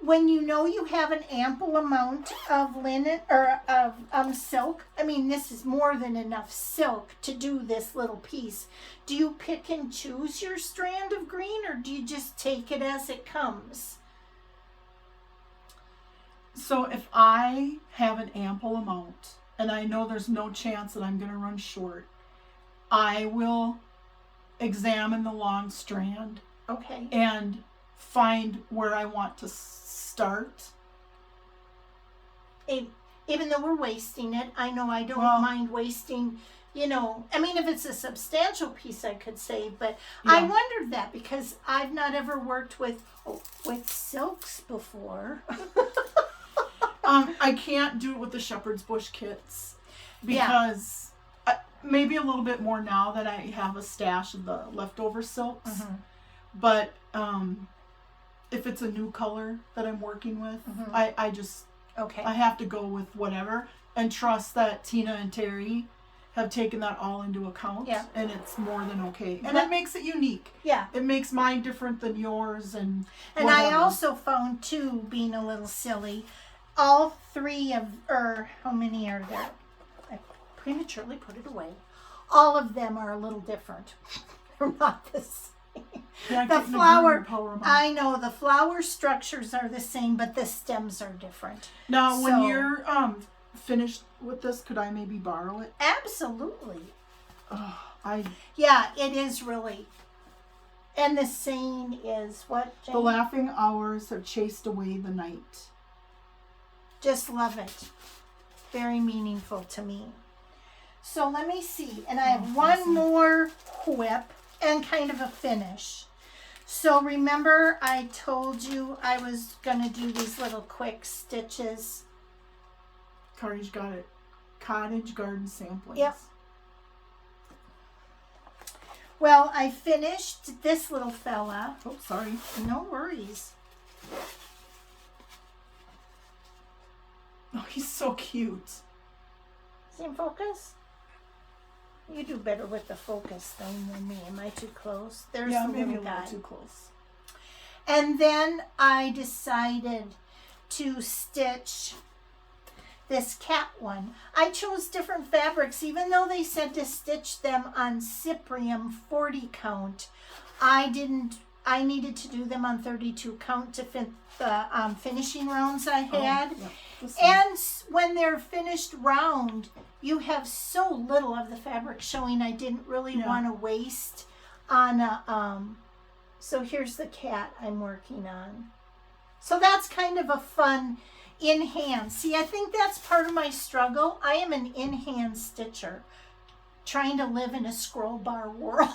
Speaker 2: when you know you have an ample amount of linen or of silk, I mean, this is more than enough silk to do this little piece. Do you pick and choose your strand of green, or do you just take it as it comes?
Speaker 1: So if I have an ample amount and I know there's no chance that I'm going to run short, I will examine the long strand.
Speaker 2: Okay.
Speaker 1: And find where I want to start.
Speaker 2: Even though we're wasting it, I know I don't mind wasting, I mean, if it's a substantial piece I could save, but yeah. I wondered that because I've not ever worked with silks before.
Speaker 1: I can't do it with the shepherd's bush kits because maybe a little bit more now that I have a stash of the leftover silks. Mm-hmm. But if it's a new color that I'm working with, I just I have to go with whatever and trust that Tina and Terry have taken that all into account. Yeah. And it's more than okay. And it makes it unique. Yeah. It makes mine different than yours and whatever.
Speaker 2: I also found too, being a little silly, all 3 of, or how many are there? I prematurely put it away. All of them are a little different. They're not the same.
Speaker 1: Yeah,
Speaker 2: the flower, I know the flower structures are the same, but the stems are different.
Speaker 1: Now, when you're finished with this, could I maybe borrow it?
Speaker 2: Absolutely.
Speaker 1: Yeah,
Speaker 2: it is really. And the saying is what, Jane?
Speaker 1: The laughing hours have chased away the night.
Speaker 2: Just love it. Very meaningful to me. So let me see. And I have one more whip and kind of a finish. So remember I told you I was going to do these little quick stitches
Speaker 1: Carriage got it. Cottage Garden Samplings.
Speaker 2: Yep. Well, I finished this little fella.
Speaker 1: Oh, sorry.
Speaker 2: No worries.
Speaker 1: Oh, he's so cute.
Speaker 2: Same focus? You do better with the focus than me. Am I too close? There's
Speaker 1: Yeah,
Speaker 2: the
Speaker 1: maybe a
Speaker 2: little
Speaker 1: little
Speaker 2: guy.
Speaker 1: too close.
Speaker 2: And then I decided to stitch this cat one. I chose different fabrics, even though they said to stitch them on Cyprium 40 count. I needed to do them on 32 count to fit the finishing rounds I had.
Speaker 1: Oh, yeah.
Speaker 2: And when they're finished round, you have so little of the fabric showing. I didn't really want to waste on a, so here's the cat I'm working on. So that's kind of a fun in-hand. See, I think that's part of my struggle. I am an in-hand stitcher, trying to live in a scroll bar world.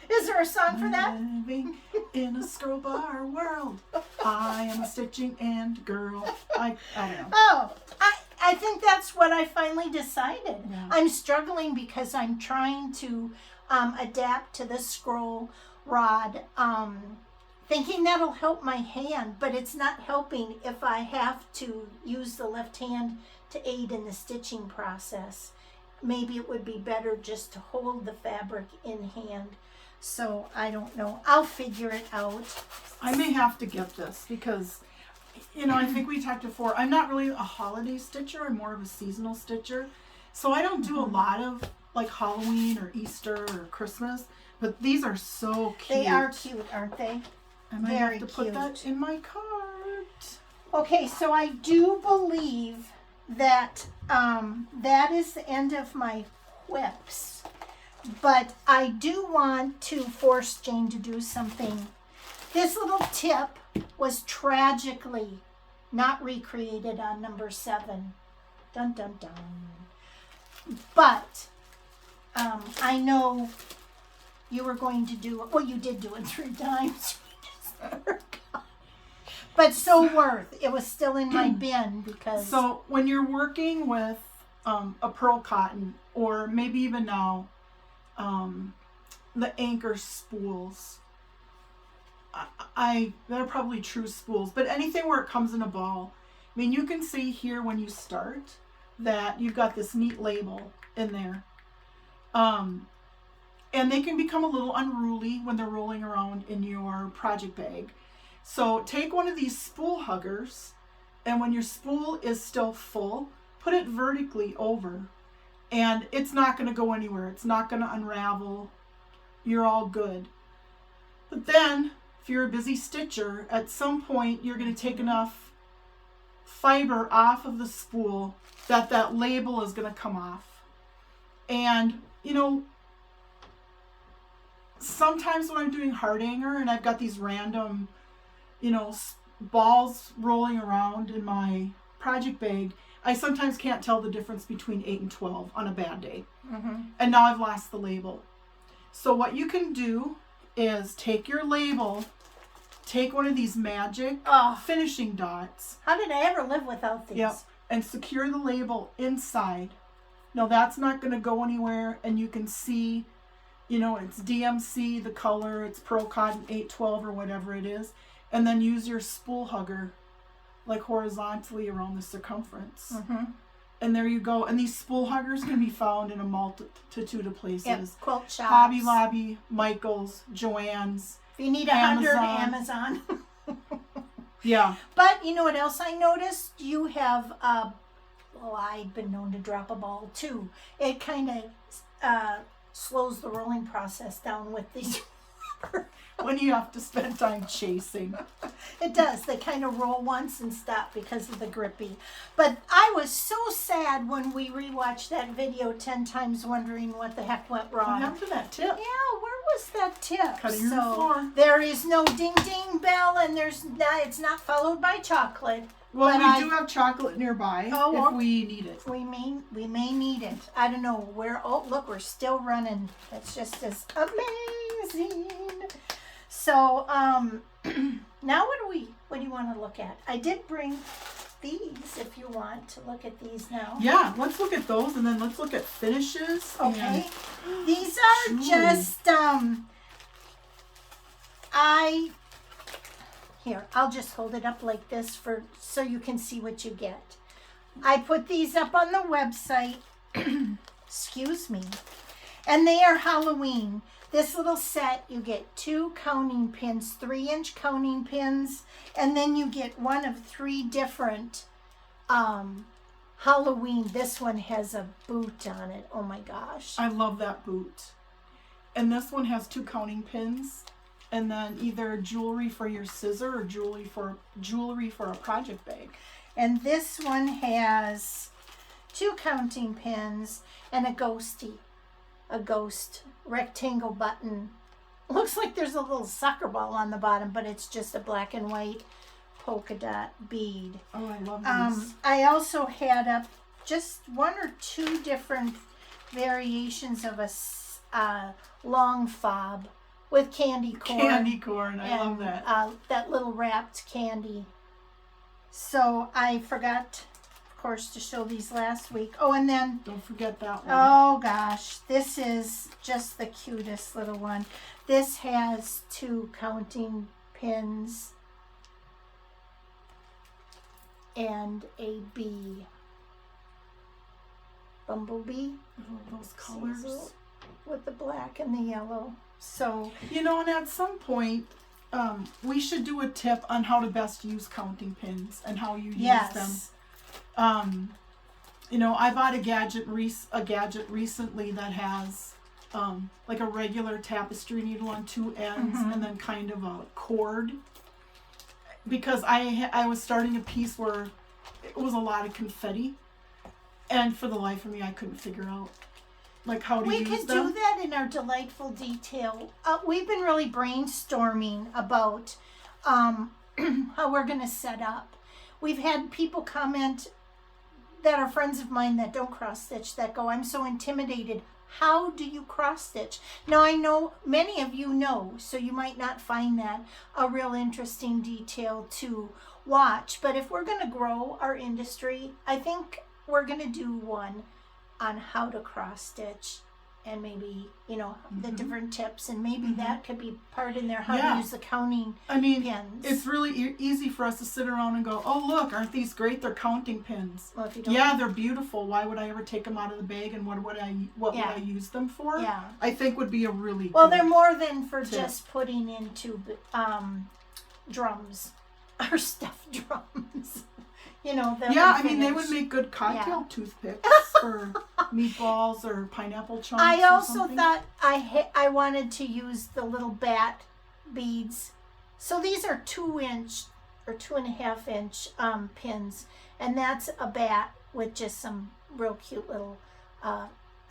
Speaker 2: Is there a song for that?
Speaker 1: Living in a scroll bar world. I am a stitching and girl. I don't know.
Speaker 2: Oh, I think that's what I finally decided.
Speaker 1: Yeah.
Speaker 2: I'm struggling because I'm trying to adapt to the scroll rod, thinking that'll help my hand, but it's not helping if I have to use the left hand to aid in the stitching process. Maybe it would be better just to hold the fabric in hand. So I don't know. I'll figure it out.
Speaker 1: I may have to get this because, I think we talked before. I'm not really a holiday stitcher. I'm more of a seasonal stitcher. So I don't do a lot of like Halloween or Easter or Christmas. But these are so cute.
Speaker 2: They are cute, aren't they?
Speaker 1: I might
Speaker 2: Very
Speaker 1: have to put
Speaker 2: cute.
Speaker 1: that in my cart.
Speaker 2: Okay, so I do believe that that is the end of my whips. But I do want to force Jane to do something. This little tip was tragically not recreated on number 7. Dun, dun, dun. But I know you were going to do it. Well, you did do it 3 times. But so worth. It was still in my bin because...
Speaker 1: So when you're working with a pearl cotton, or maybe even now, the anchor spools, they're probably true spools, but anything where it comes in a ball, I mean, you can see here when you start that you've got this neat label in there. And they can become a little unruly when they're rolling around in your project bag. So take one of these spool huggers, and when your spool is still full, put it vertically over, and it's not going to go anywhere. It's not going to unravel. You're all good. But then, if you're a busy stitcher, at some point you're going to take enough fiber off of the spool that label is going to come off. And, sometimes when I'm doing heart hanger and I've got these random, balls rolling around in my project bag, I sometimes can't tell the difference between 8 and 12 on a bad day.
Speaker 2: Mm-hmm.
Speaker 1: And now I've lost the label. So what you can do is take your label, take one of these magic finishing dots.
Speaker 2: How did I ever live without these?
Speaker 1: Yep. And secure the label inside. Now that's not going to go anywhere, and you can see, it's DMC, the color, it's Pearl Cotton 812 or whatever it is. And then use your spool hugger like horizontally around the circumference.
Speaker 2: Mm-hmm.
Speaker 1: And there you go. And these spool huggers can be found in a multitude of places.
Speaker 2: Yep. Quilt shops.
Speaker 1: Hobby Lobby, Michael's, Joann's.
Speaker 2: If you need 100, Amazon.
Speaker 1: Yeah.
Speaker 2: But you know what else I noticed? You have, I've been known to drop a ball too. It kind of slows the rolling process down with these.
Speaker 1: When you have to spend time chasing.
Speaker 2: It does. They kind of roll once and stop because of the grippy. But I was so sad when we rewatched that video 10 times wondering what the heck went wrong.
Speaker 1: What happened to that tip?
Speaker 2: Yeah, where was that tip?
Speaker 1: Cutting room floor.
Speaker 2: There is no ding ding bell, and it's not followed by chocolate.
Speaker 1: Well, we do have chocolate nearby if we need it.
Speaker 2: We may need it. I don't know where. Oh, look, we're still running. That's just as amazing. So, now what do you want to look at? I did bring these if you want to look at these now.
Speaker 1: Yeah, let's look at those, and then let's look at finishes.
Speaker 2: Okay. These are just, here, I'll just hold it up like this so you can see what you get. I put these up on the website, excuse me, and they are Halloween. This little set, you get 2 counting pins, 3-inch counting pins, and then you get one of 3 different Halloween. This one has a boot on it. Oh my gosh.
Speaker 1: I love that boot. And this one has 2 counting pins, and then either jewelry for your scissor or jewelry for a project bag.
Speaker 2: And this one has 2 counting pins and a ghost rectangle button. Looks like there's a little soccer ball on the bottom, but it's just a black and white polka dot bead.
Speaker 1: Oh, I love these.
Speaker 2: I also had up just 1 or 2 different variations of a long fob with candy corn.
Speaker 1: Candy corn, I love that.
Speaker 2: That little wrapped candy. So I forgot, of course, to show these last week. Oh, and then...
Speaker 1: Don't forget that one.
Speaker 2: Oh, gosh. This is just the cutest little one. This has 2 counting pins and a bee. Bumblebee.
Speaker 1: Oh, those colors.
Speaker 2: With the black and the yellow. So...
Speaker 1: You know, and at some point... we should do a tip on how to best use counting pins and how you use them. You know, I bought a gadget recently that has like a regular tapestry needle on 2 ends and then kind of a cord, because I was starting a piece where it was a lot of confetti, and for the life of me I couldn't figure out like how to use them.
Speaker 2: We could do that in our delightful detail. We've been really brainstorming about how we're going to set up. We've had people comment that are friends of mine that don't cross stitch that go, I'm so intimidated. How do you cross stitch? Now I know many of you know, so you might not find that a real interesting detail to watch. But if we're going to grow our industry, I think we're going to do one on how to cross stitch, and maybe, you know, the different tips, and maybe that could be part in there, how to use the counting pins.
Speaker 1: It's really easy for us to sit around and go, oh look, aren't these great? They're counting pins.
Speaker 2: Well, if you don't,
Speaker 1: yeah, they're beautiful. Why would I ever take them out of the bag, and what would I use them for?
Speaker 2: Yeah.
Speaker 1: I think would be a really
Speaker 2: well,
Speaker 1: good
Speaker 2: they're more than for
Speaker 1: tip.
Speaker 2: just putting into drums or stuffed drums. You know,
Speaker 1: yeah, I mean, they would make good cocktail toothpicks for meatballs or pineapple chunks.
Speaker 2: I also thought I wanted to use the little bat beads. So these are 2-inch or 2.5-inch pins, and that's a bat with just some real cute little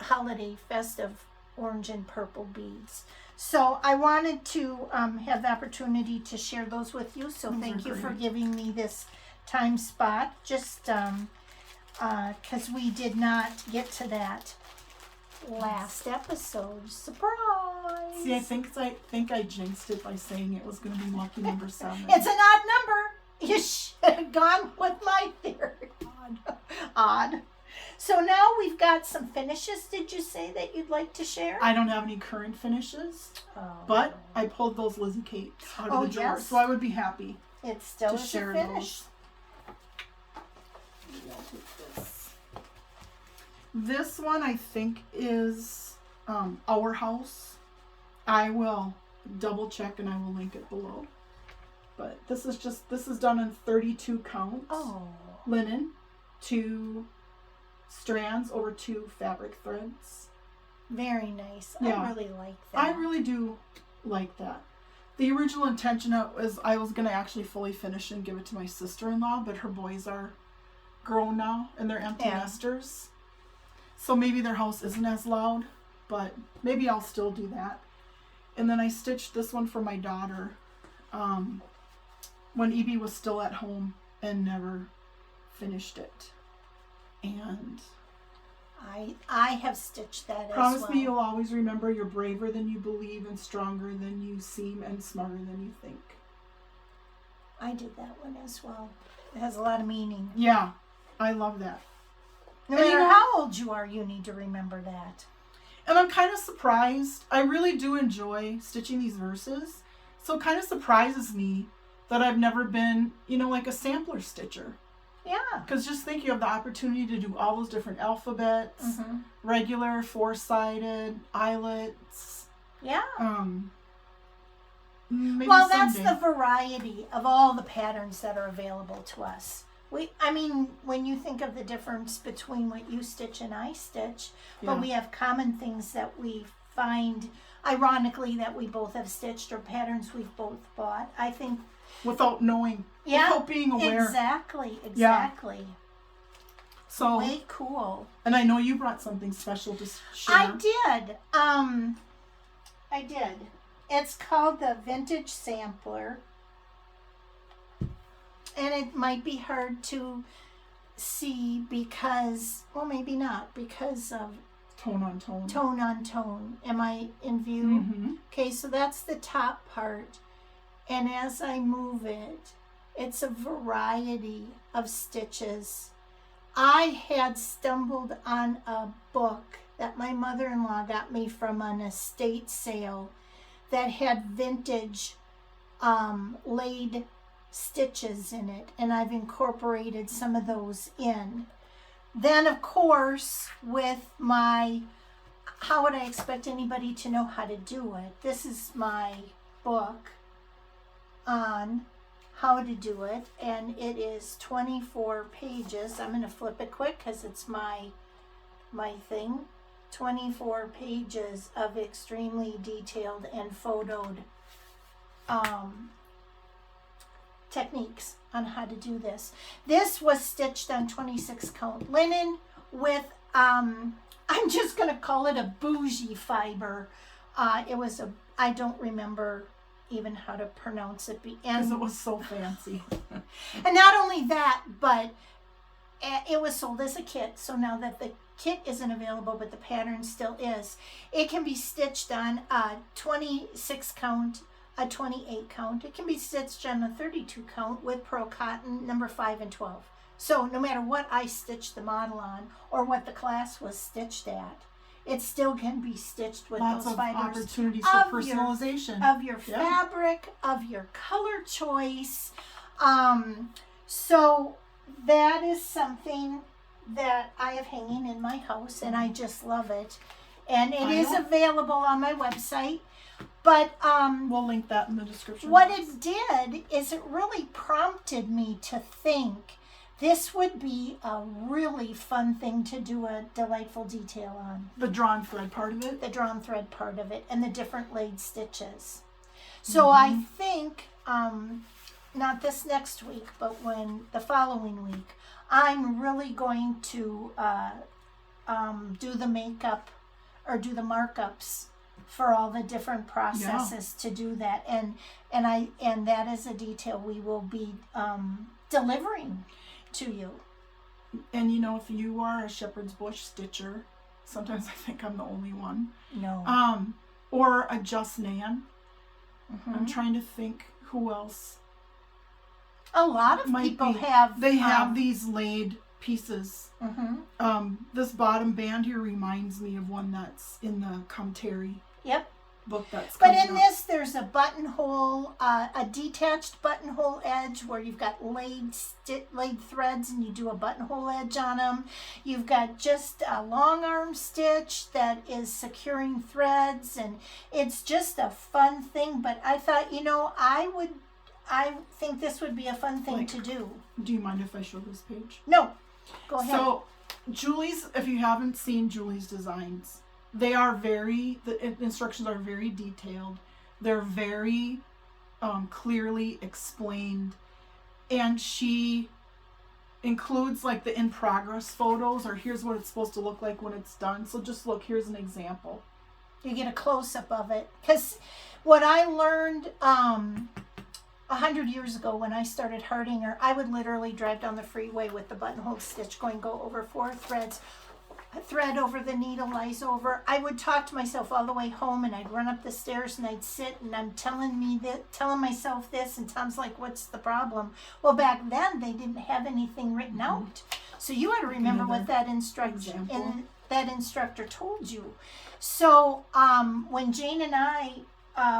Speaker 2: holiday festive orange and purple beads. So I wanted to have the opportunity to share those with you. So thank you for giving me this time spot, just because we did not get to that last episode. Surprise!
Speaker 1: See, I think I jinxed it by saying it was going to be lucky number 7.
Speaker 2: It's an odd number. You should have gone with my theory. Odd. So now we've got some finishes. Did you say that you'd like to share?
Speaker 1: I don't have any current finishes, but I pulled those Lizzie capes out of the drawer, so I would be happy.
Speaker 2: It still
Speaker 1: to
Speaker 2: is
Speaker 1: share
Speaker 2: a finish.
Speaker 1: Those. I'll take this. This one I think is Our House. I will double check and I will link it below. But this is done in 32 counts.
Speaker 2: Oh.
Speaker 1: Linen, 2 strands over 2 fabric threads.
Speaker 2: Very nice.
Speaker 1: Yeah.
Speaker 2: I really like that.
Speaker 1: I really do like that. The original intention was I was going to actually fully finish and give it to my sister-in-law, but her boys are grown now and they're empty nesters. So maybe their house isn't as loud, but maybe I'll still do that. And then I stitched this one for my daughter when Evie was still at home and never finished it. And
Speaker 2: I have stitched that as well.
Speaker 1: Promise me you'll always remember you're braver than you believe and stronger than you seem and smarter than you think.
Speaker 2: I did that one as well. has a lot of meaning.
Speaker 1: Yeah, I love that.
Speaker 2: No matter how old you are, you need to remember that.
Speaker 1: And I'm kind of surprised. I really do enjoy stitching these verses. So it kind of surprises me that I've never been, like a sampler stitcher.
Speaker 2: Yeah.
Speaker 1: Because just think you have the opportunity to do all those different alphabets, regular, four-sided, eyelets.
Speaker 2: Yeah.
Speaker 1: Maybe
Speaker 2: well,
Speaker 1: someday.
Speaker 2: that's the variety of all the patterns that are available to us. When you think of the difference between what you stitch and I stitch, but we have common things that we find, ironically, that we both have stitched or patterns we've both bought. I think
Speaker 1: without knowing, without being aware.
Speaker 2: Exactly.
Speaker 1: Yeah. So
Speaker 2: way cool.
Speaker 1: And I know you brought something special to share.
Speaker 2: I did. It's called the Vintage Sampler. And it might be hard to see because, well, maybe not, because of
Speaker 1: tone on tone.
Speaker 2: Tone on tone. Am I in view?
Speaker 1: Mm-hmm.
Speaker 2: Okay, so that's the top part. And as I move it, it's a variety of stitches. I had stumbled on a book that my mother-in-law got me from an estate sale that had vintage laid stitches in it, and I've incorporated some of those in. Then, of course, with my, how would I expect anybody to know how to do it? This is my book on how to do it, and it is 24 pages. I'm going to flip it quick because it's my thing. 24 pages of extremely detailed and photoed techniques on how to do this. This was stitched on 26 count linen with, I'm just going to call it a bougie fiber. It was I don't remember even how to pronounce it.
Speaker 1: Because it was so fancy.
Speaker 2: And not only that, but it was sold as a kit. So now that the kit isn't available, but the pattern still is, it can be stitched on a 26 count, a 28 count. It can be stitched on a 32 count with pearl cotton number 5 and 12. So no matter what I stitched the model on or what the class was stitched at, it still can be stitched with
Speaker 1: lots
Speaker 2: those
Speaker 1: of
Speaker 2: fibers.
Speaker 1: Opportunities for personalization.
Speaker 2: Of your fabric, of your color choice. So that is something that I have hanging in my house, and I just love it. And it is available on my website. But
Speaker 1: we'll link that in the description.
Speaker 2: What it did is it really prompted me to think this would be a really fun thing to do a delightful detail on.
Speaker 1: The drawn thread part of it?
Speaker 2: The drawn thread part of it and the different laid stitches. So I think, not this next week, but the following week, I'm really going to do the makeup or do the markups for all the different processes to do that. And that is a detail we will be delivering to you.
Speaker 1: And if you are a shepherd's bush stitcher, sometimes I think I'm the only one.
Speaker 2: No.
Speaker 1: Or a Just Nan. I'm trying to think who else.
Speaker 2: A lot of people have.
Speaker 1: They have these laid pieces. This bottom band here reminds me of one that's in the Come Terry book that's
Speaker 2: But in this, there's a buttonhole, a detached buttonhole edge where you've got laid threads and you do a buttonhole edge on them. You've got just a long arm stitch that is securing threads, and it's just a fun thing. But I thought, I think this would be a fun thing to do.
Speaker 1: Do you mind if I show this page?
Speaker 2: No. Go ahead.
Speaker 1: So, Julie's, if you haven't seen Julie's designs, the instructions are very detailed. They're very clearly explained. And she includes like the in progress photos, or here's what it's supposed to look like when it's done. So just look, here's an example.
Speaker 2: You get a close up of it. Because what I learned 100 years ago when I started Hardinger, I would literally drive down the freeway with the buttonhole stitch going, go over 4 threads. thread over the needle lies over. I would talk to myself all the way home, and I'd run up the stairs and I'd sit and I'm telling myself this, and Tom's like, "What's the problem?" Well, back then they didn't have anything written out, so you had to remember what that instructor told you. So when Jane and I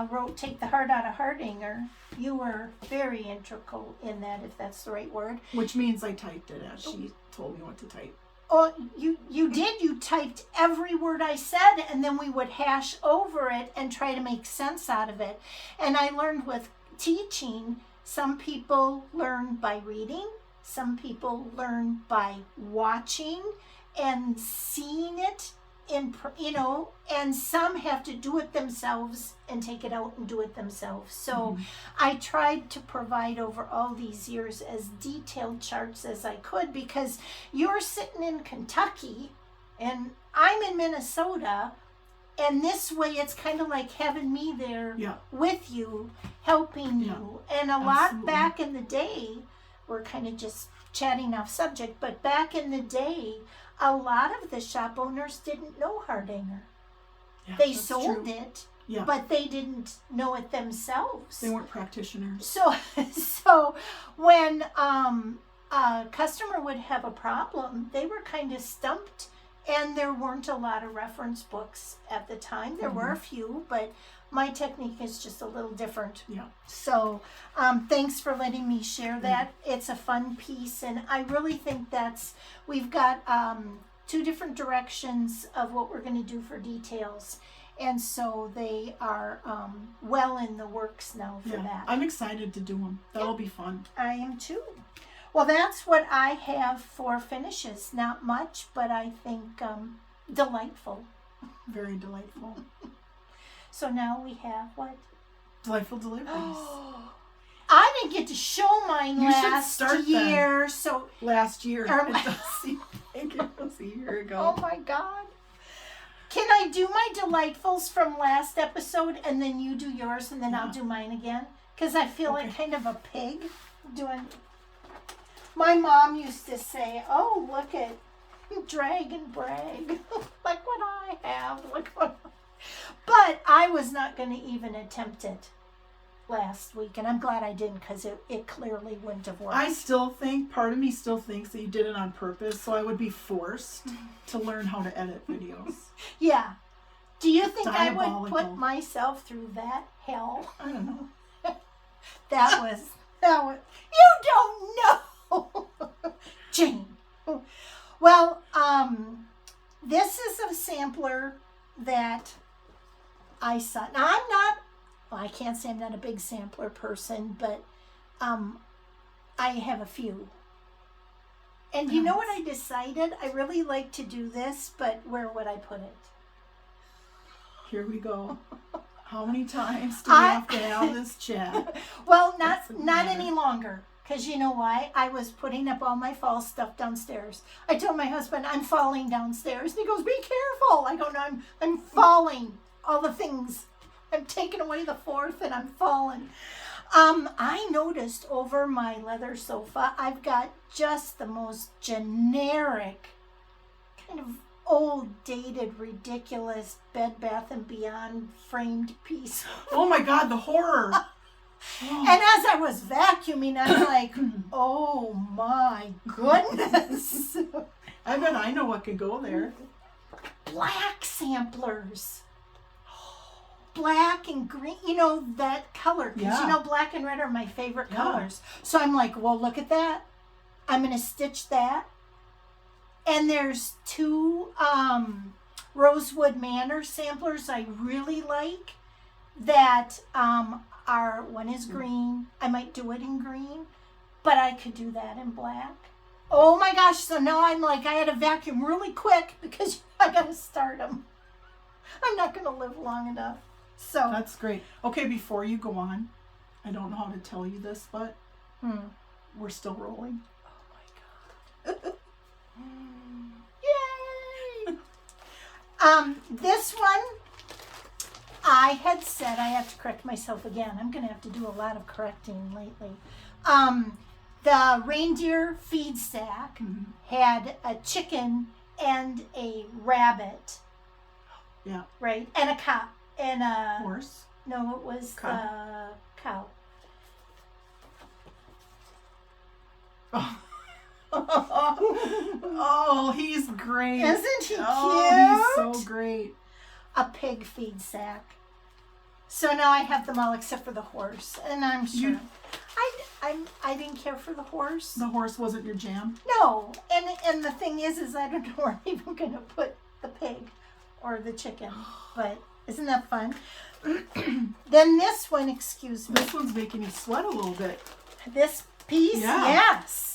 Speaker 2: wrote "Take the Heart Out of Hardanger," you were very integral in that, if that's the right word.
Speaker 1: Which means I typed it as she told me what to type.
Speaker 2: Oh, you did. You typed every word I said, and then we would hash over it and try to make sense out of it. And I learned with teaching, some people learn by reading, some people learn by watching and seeing it and some have to do it themselves and take it out and do it themselves. So I tried to provide over all these years as detailed charts as I could, because you're sitting in Kentucky and I'm in Minnesota, and this way it's kind of like having me there with you, helping you. And a lot back in the day, we're kind of just chatting off subject, but back in the day, a lot of the shop owners didn't know Hardanger. Yeah, they sold it, but they didn't know it themselves.
Speaker 1: They weren't practitioners.
Speaker 2: So when a customer would have a problem, they were kind of stumped, and there weren't a lot of reference books at the time. There were a few, but my technique is just a little different.
Speaker 1: Yeah.
Speaker 2: So thanks for letting me share that. It's a fun piece, and I really think we've got 2 different directions of what we're going to do for details, and so they are well in the works now for that.
Speaker 1: I'm excited to do them. That'll be fun.
Speaker 2: I am too. Well, that's what I have for finishes. Not much, but I think delightful.
Speaker 1: Very delightful.
Speaker 2: So now we have what?
Speaker 1: Delightful Deliveries.
Speaker 2: I didn't get to show mine last year.
Speaker 1: Then.
Speaker 2: So
Speaker 1: last year. I think it was a year ago.
Speaker 2: Oh my God. Can I do my delightfuls from last episode and then you do yours and then I'll do mine again? Because I feel like kind of a pig doing. My mom used to say, "Oh, look at drag and brag." Like what I have. But I was not going to even attempt it last week, and I'm glad I didn't, because it clearly wouldn't have worked.
Speaker 1: Part of me still thinks that you did it on purpose, so I would be forced to learn how to edit videos.
Speaker 2: Yeah. Do you think I would put myself through that hell?
Speaker 1: I don't know.
Speaker 2: That was, you don't know. Jane. Well, this is a sampler that I saw. Now, I can't say I'm not a big sampler person, but I have a few. And you know what I decided? I really like to do this, but where would I put it?
Speaker 1: Here we go. How many times do we have to have this chat?
Speaker 2: Well, not any longer. Because you know why? I was putting up all my fall stuff downstairs. I told my husband, "I'm falling downstairs." And he goes, "Be careful." I go, "No, I'm falling. All the things. I'm taking away the 4th and I'm falling." I noticed over my leather sofa, I've got just the most generic, kind of old, dated, ridiculous Bed Bath & Beyond framed piece.
Speaker 1: Oh my God, the horror.
Speaker 2: And as I was vacuuming, I'm like, oh my goodness.
Speaker 1: I bet I know what could go there.
Speaker 2: Black samplers. Black and green, that color. Because black and red are my favorite colors. So I'm like, well, look at that. I'm going to stitch that. And there's 2 Rosewood Manor samplers I really like that one is green. I might do it in green, but I could do that in black. Oh my gosh, so now I'm like, I had to vacuum really quick because I got to start them. I'm not going to live long enough. So
Speaker 1: that's great. Okay, before you go on, I don't know how to tell you this, but we're still rolling.
Speaker 2: Oh my God. Yay! This one, I had said, I have to correct myself again. I'm going to have to do a lot of correcting lately. The Reindeer Feed Sack had a chicken and a rabbit.
Speaker 1: Yeah.
Speaker 2: Right? And a cow. And a...
Speaker 1: Horse?
Speaker 2: No, it was
Speaker 1: Cow.
Speaker 2: Cow.
Speaker 1: Oh. Oh, he's great.
Speaker 2: Isn't he cute?
Speaker 1: Oh, he's so great.
Speaker 2: A pig feed sack. So now I have them all except for the horse. And I'm sure... I didn't care for the horse.
Speaker 1: The horse wasn't your jam?
Speaker 2: No. And the thing is I don't know where I'm even going to put the pig or the chicken. But isn't that fun? Then this one, excuse me.
Speaker 1: This one's making me sweat a little bit.
Speaker 2: This piece?
Speaker 1: Yeah.
Speaker 2: Yes.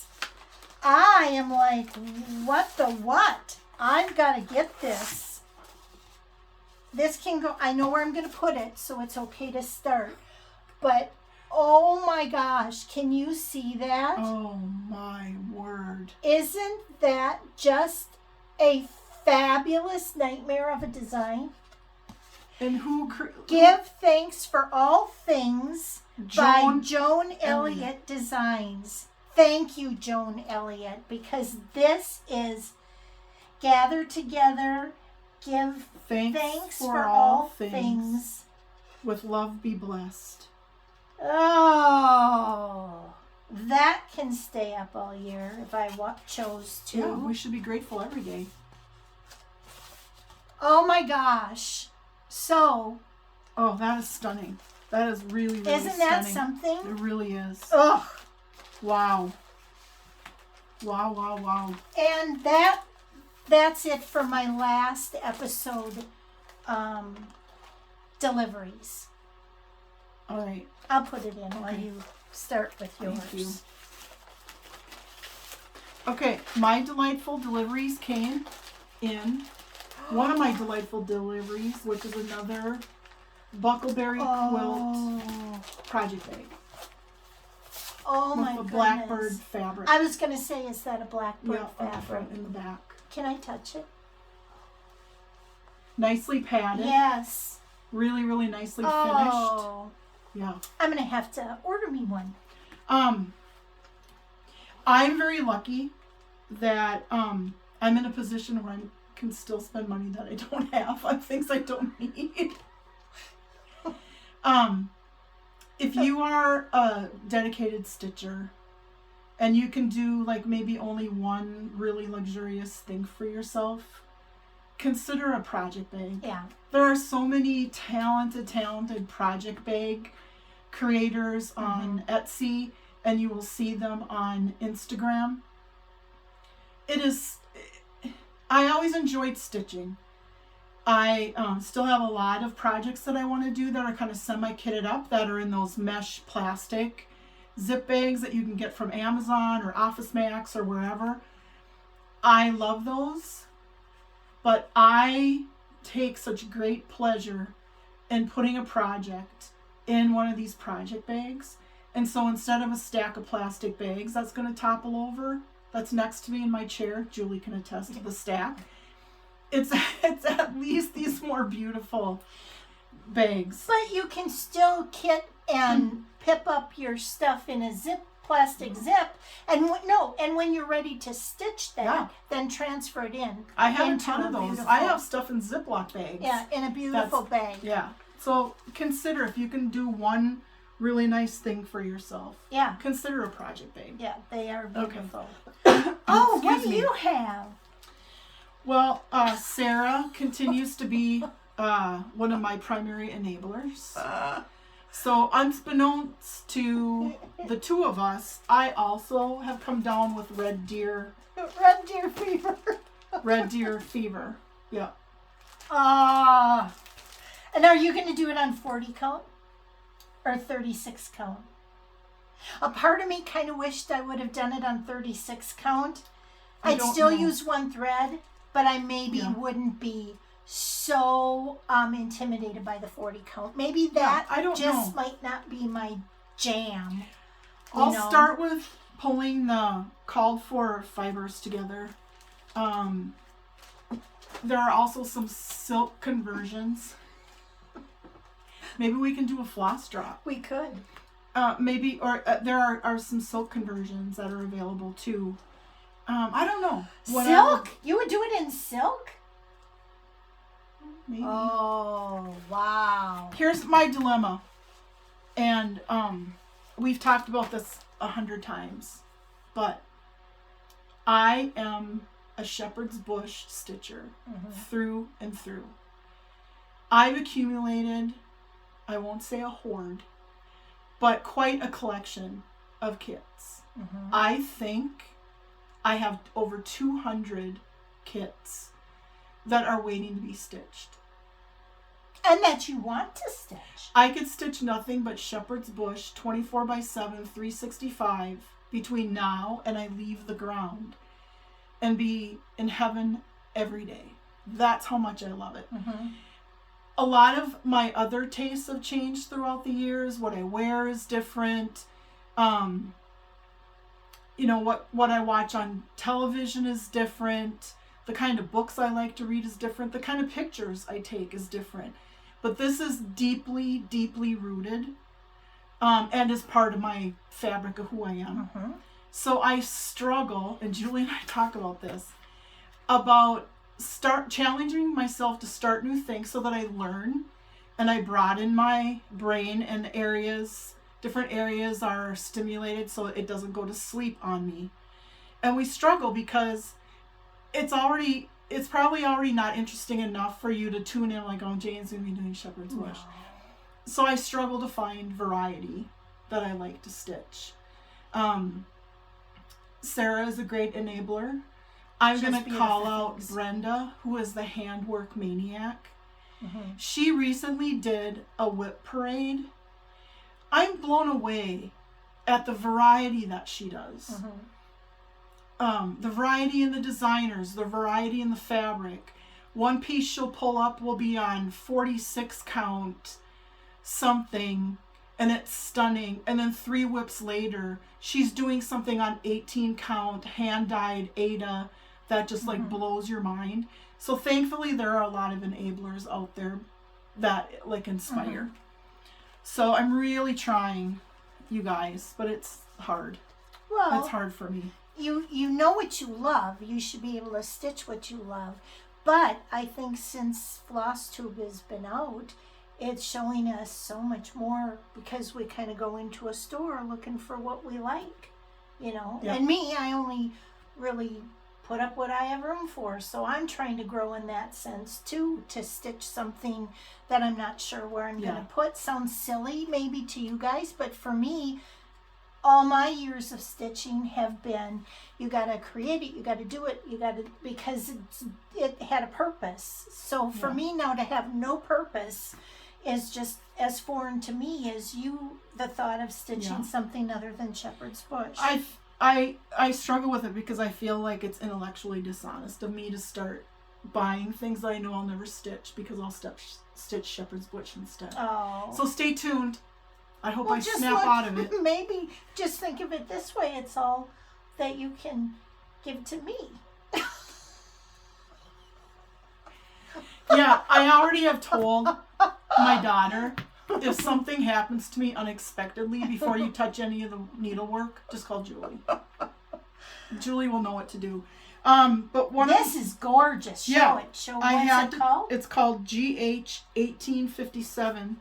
Speaker 2: I am like, what the what? I've got to get this. This can go, I know where I'm going to put it, so it's okay to start. But, oh my gosh, can you see that?
Speaker 1: Oh my word.
Speaker 2: Isn't that just a fabulous nightmare of a design?
Speaker 1: And who...
Speaker 2: Give Thanks for All Things by
Speaker 1: Joan
Speaker 2: Joan Elliott Designs. Thank you, Joan Elliott, because this is gather together, give thanks for all things.
Speaker 1: With love be blessed.
Speaker 2: Oh, that can stay up all year if I chose to.
Speaker 1: Yeah, we should be grateful every day.
Speaker 2: Oh my gosh. So.
Speaker 1: Oh, that is stunning. That is really, really
Speaker 2: Isn't
Speaker 1: stunning.
Speaker 2: that something?
Speaker 1: It really is.
Speaker 2: Ugh.
Speaker 1: Wow. Wow, wow, wow.
Speaker 2: And that's it for my last episode, deliveries.
Speaker 1: All right.
Speaker 2: I'll put it in while you start with yours.
Speaker 1: Thank you. Okay, my delightful deliveries came in one of my delightful deliveries, which is another Buckleberry quilt project bag.
Speaker 2: Oh my
Speaker 1: with
Speaker 2: goodness.
Speaker 1: a blackbird fabric.
Speaker 2: I was going to say, is that a blackbird
Speaker 1: On the
Speaker 2: fabric?
Speaker 1: front and the back.
Speaker 2: Can I touch it?
Speaker 1: Nicely padded.
Speaker 2: Yes.
Speaker 1: Really, really nicely
Speaker 2: Oh.
Speaker 1: finished. Yeah.
Speaker 2: I'm going to have to order me one.
Speaker 1: I'm very lucky that I'm in a position where I can still spend money that I don't have on things I don't need. If you are a dedicated stitcher and you can do like maybe only one really luxurious thing for yourself, consider a project bag.
Speaker 2: Yeah.
Speaker 1: There are so many talented project bag creators on Etsy, and you will see them on Instagram. I always enjoyed stitching. I still have a lot of projects that I want to do that are kind of semi-kitted up, that are in those mesh plastic zip bags that you can get from Amazon or Office Max or wherever. I love those, but I take such great pleasure in putting a project in one of these project bags. And so instead of a stack of plastic bags that's going to topple over, that's next to me in my chair, Julie can attest to the stack, it's at least these more beautiful bags.
Speaker 2: But you can still kit and pip up your stuff in a plastic zip, and when you're ready to stitch that, then transfer it in.
Speaker 1: I have a ton of those. I have stuff in Ziploc bags.
Speaker 2: Yeah, in a beautiful bag.
Speaker 1: Yeah. So consider if you can do one really nice thing for yourself.
Speaker 2: Yeah.
Speaker 1: Consider a project bag.
Speaker 2: Yeah, they are beautiful.
Speaker 1: Okay.
Speaker 2: Oh, what do you have?
Speaker 1: Well, Sarah continues to be one of my primary enablers. So unbeknownst to the two of us, I also have come down with Red Deer
Speaker 2: Fever.
Speaker 1: Red Deer Fever. Yeah.
Speaker 2: And are you going to do it on 40 count or 36 count? A part of me kind of wished I would have done it on 36 count. I'd still use one thread, but I maybe wouldn't be so intimidated by the 40 count. Maybe that might not be my jam.
Speaker 1: I'll start with pulling the called for fibers together. There are also some silk conversions. Maybe we can do a floss drop.
Speaker 2: We could.
Speaker 1: There are some silk conversions that are available too. I don't know.
Speaker 2: Silk? You would do it in silk?
Speaker 1: Maybe.
Speaker 2: Oh, wow.
Speaker 1: Here's my dilemma. And we've talked about this 100 times. But I am a shepherd's bush stitcher through and through. I've accumulated, I won't say a hoard, but quite a collection of kits. I think I have over 200 kits that are waiting to be stitched.
Speaker 2: And that you want to stitch.
Speaker 1: I could stitch nothing but shepherd's bush 24/7, 365 between now and I leave the ground and be in heaven every day. That's how much I love it. A lot of my other tastes have changed throughout the years. What I wear is different. You know, what I watch on television is different. The kind of books I like to read is different. The kind of pictures I take is different. But this is deeply, deeply rooted and is part of my fabric of who I am. So I struggle, and Julie and I talk about this, about challenging myself to start new things so that I learn and I broaden my brain and different areas are stimulated so it doesn't go to sleep on me. And we struggle because it's probably already not interesting enough for you to tune in like, oh, Jane's going to be doing shepherd's bush. So I struggle to find variety that I like to stitch. Sarah is a great enabler. I'm going to call out Brenda, who is the handwork maniac. She recently did a whip parade. I'm blown away at the variety that she does. The variety in the designers, the variety in the fabric. One piece she'll pull up will be on 46 count something, and it's stunning. And then 3 whips later, she's doing something on 18 count hand-dyed Ada that just like blows your mind. So thankfully there are a lot of enablers out there that like inspire. So I'm really trying, you guys, but it's hard.
Speaker 2: Well,
Speaker 1: it's hard for me.
Speaker 2: You know what you love. You should be able to stitch what you love. But I think since Flosstube has been out, it's showing us so much more because we kind of go into a store looking for what we like, you know.
Speaker 1: Yeah.
Speaker 2: And me, I only really put up what I have room for. So I'm trying to grow in that sense too, to stitch something that I'm not sure where I'm going to put. Sounds silly maybe to you guys, but for me, all my years of stitching have been, you got to create it, you got to do it, because it had a purpose. So for me now to have no purpose is just as foreign to me as the thought of stitching something other than shepherd's bush.
Speaker 1: I struggle with it because I feel like it's intellectually dishonest of me to start buying things that I know I'll never stitch because I'll stitch shepherd's bush instead.
Speaker 2: Oh.
Speaker 1: So stay tuned. I hope I snap out of it.
Speaker 2: Maybe just think of it this way. It's all that you can give to me.
Speaker 1: Yeah, I already have told my daughter, if something happens to me unexpectedly before you touch any of the needlework, just call Julie. Julie will know what to do. But
Speaker 2: this is gorgeous. Show it. Show what's it called?
Speaker 1: It's called GH 1857.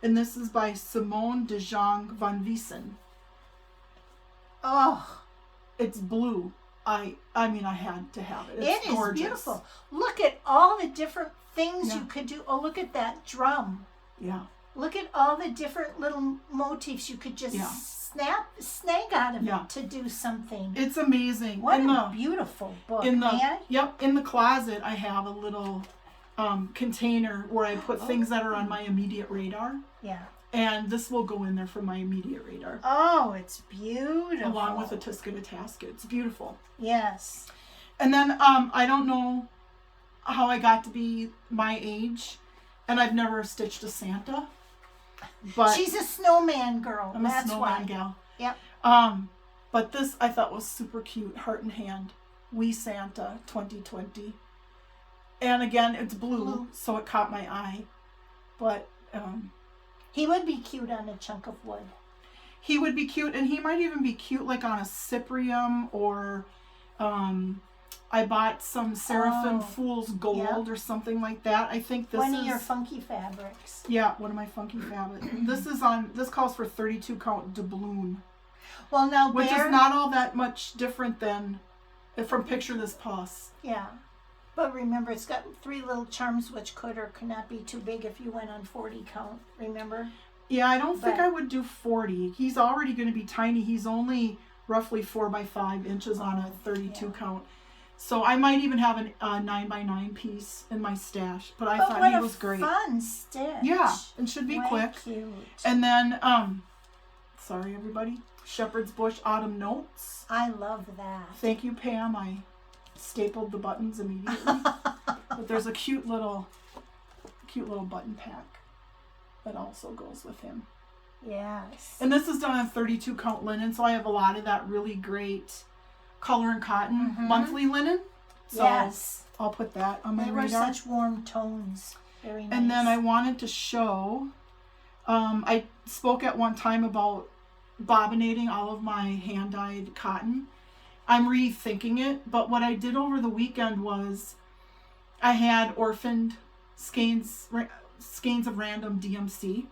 Speaker 1: And this is by Simone de Jong van Wiesen.
Speaker 2: Oh.
Speaker 1: It's blue. I mean, I had to have it. It's gorgeous.
Speaker 2: Is beautiful. Look at all the different things you could do. Oh, look at that drum.
Speaker 1: Yeah.
Speaker 2: Look at all the different little motifs you could just snag out of it to do something.
Speaker 1: It's amazing.
Speaker 2: What a beautiful book,
Speaker 1: in the closet, I have a little container where I put things that are on my immediate radar.
Speaker 2: Yeah.
Speaker 1: And this will go in there for my immediate radar.
Speaker 2: Oh, it's beautiful.
Speaker 1: Along with a Tiscata Tasket. It's beautiful.
Speaker 2: Yes.
Speaker 1: And then I don't know how I got to be my age, and I've never stitched a Santa. But
Speaker 2: she's a snowman girl.
Speaker 1: I'm a snowman gal.
Speaker 2: Yep.
Speaker 1: But this I thought was super cute. Heart in hand. Wee Santa 2020. And again, it's blue, so it caught my eye. But
Speaker 2: he would be cute on a chunk of wood.
Speaker 1: He would be cute, and he might even be cute like on a cyprium or I bought some Seraphim Fool's Gold or something like that. I think this
Speaker 2: one
Speaker 1: is
Speaker 2: of your funky fabrics.
Speaker 1: Yeah, one of my funky fabrics. This calls for 32 count doubloon.
Speaker 2: Well, now
Speaker 1: which is not all that much different than from Picture This Puss.
Speaker 2: Yeah. But remember, it's got 3 little charms which could or could not be too big if you went on 40 count. Remember?
Speaker 1: Yeah, I don't think I would do 40. He's already going to be tiny. He's only roughly 4 by 5 inches on a 32 count. So I might even have a 9 by 9 piece in my stash. But I thought he was great.
Speaker 2: Fun stitch.
Speaker 1: Yeah, and should be quick.
Speaker 2: Cute.
Speaker 1: And then, sorry everybody, Shepherd's Bush Autumn Notes.
Speaker 2: I love that.
Speaker 1: Thank you, Pam. I stapled the buttons immediately. But there's a cute little button pack that also goes with him.
Speaker 2: Yes.
Speaker 1: And this is done on 32 count linen, so I have a lot of that really great color and cotton monthly linen. So
Speaker 2: yes.
Speaker 1: I'll put that on my radar.
Speaker 2: They were such warm tones. Very nice.
Speaker 1: And then I wanted to show, I spoke at one time about bobbinating all of my hand-dyed cotton. I'm rethinking it, but what I did over the weekend was I had orphaned skeins of random DMC,